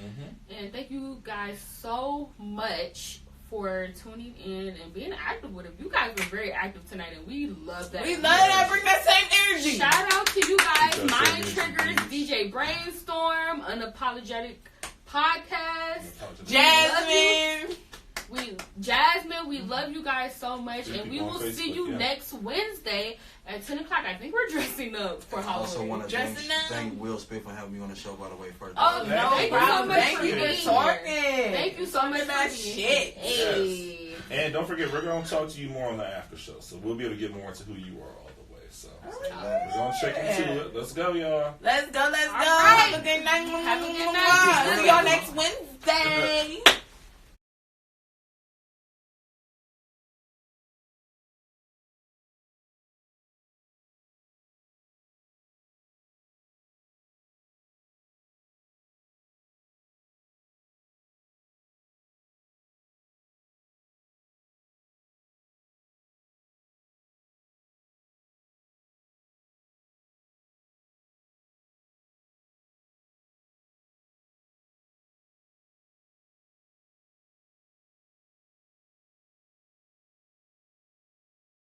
Speaker 2: And thank you guys so much for tuning in and being active with us. You guys were very active tonight, and we love that.
Speaker 1: We love that. Bring that same energy.
Speaker 2: Shout out to you guys,
Speaker 3: Because
Speaker 2: Mind
Speaker 3: so
Speaker 2: Triggers,
Speaker 3: busy.
Speaker 2: DJ Brainstorm, Unapologetic Podcast.
Speaker 1: Jasmine.
Speaker 2: Jasmine, we love you guys so much,
Speaker 3: Thank
Speaker 2: and
Speaker 3: you
Speaker 2: we
Speaker 3: on
Speaker 2: will see
Speaker 3: Facebook,
Speaker 2: you
Speaker 3: yeah.
Speaker 2: next Wednesday at 10 o'clock. I think we're dressing up for
Speaker 4: I also
Speaker 2: Halloween.
Speaker 4: want to
Speaker 1: Dressing up.
Speaker 4: thank Will Smith for having me on the show, by the way. First.
Speaker 2: Oh,
Speaker 3: Yeah.
Speaker 1: No
Speaker 2: thank you so
Speaker 1: problem.
Speaker 2: much
Speaker 1: Thank
Speaker 2: for
Speaker 1: you
Speaker 2: being
Speaker 1: for
Speaker 2: here.
Speaker 1: talking.
Speaker 2: Thank you so much for
Speaker 1: that
Speaker 2: being
Speaker 1: shit.
Speaker 2: here. Hey.
Speaker 3: And don't forget, we're going to talk to you more on the after show. So we'll be able to get more into who you are all the way. So we're going to check into it. Let's go, y'all.
Speaker 1: Let's go.
Speaker 2: All
Speaker 1: Have
Speaker 2: right.
Speaker 1: a good night.
Speaker 2: Have a good night.
Speaker 1: See y'all next Wednesday.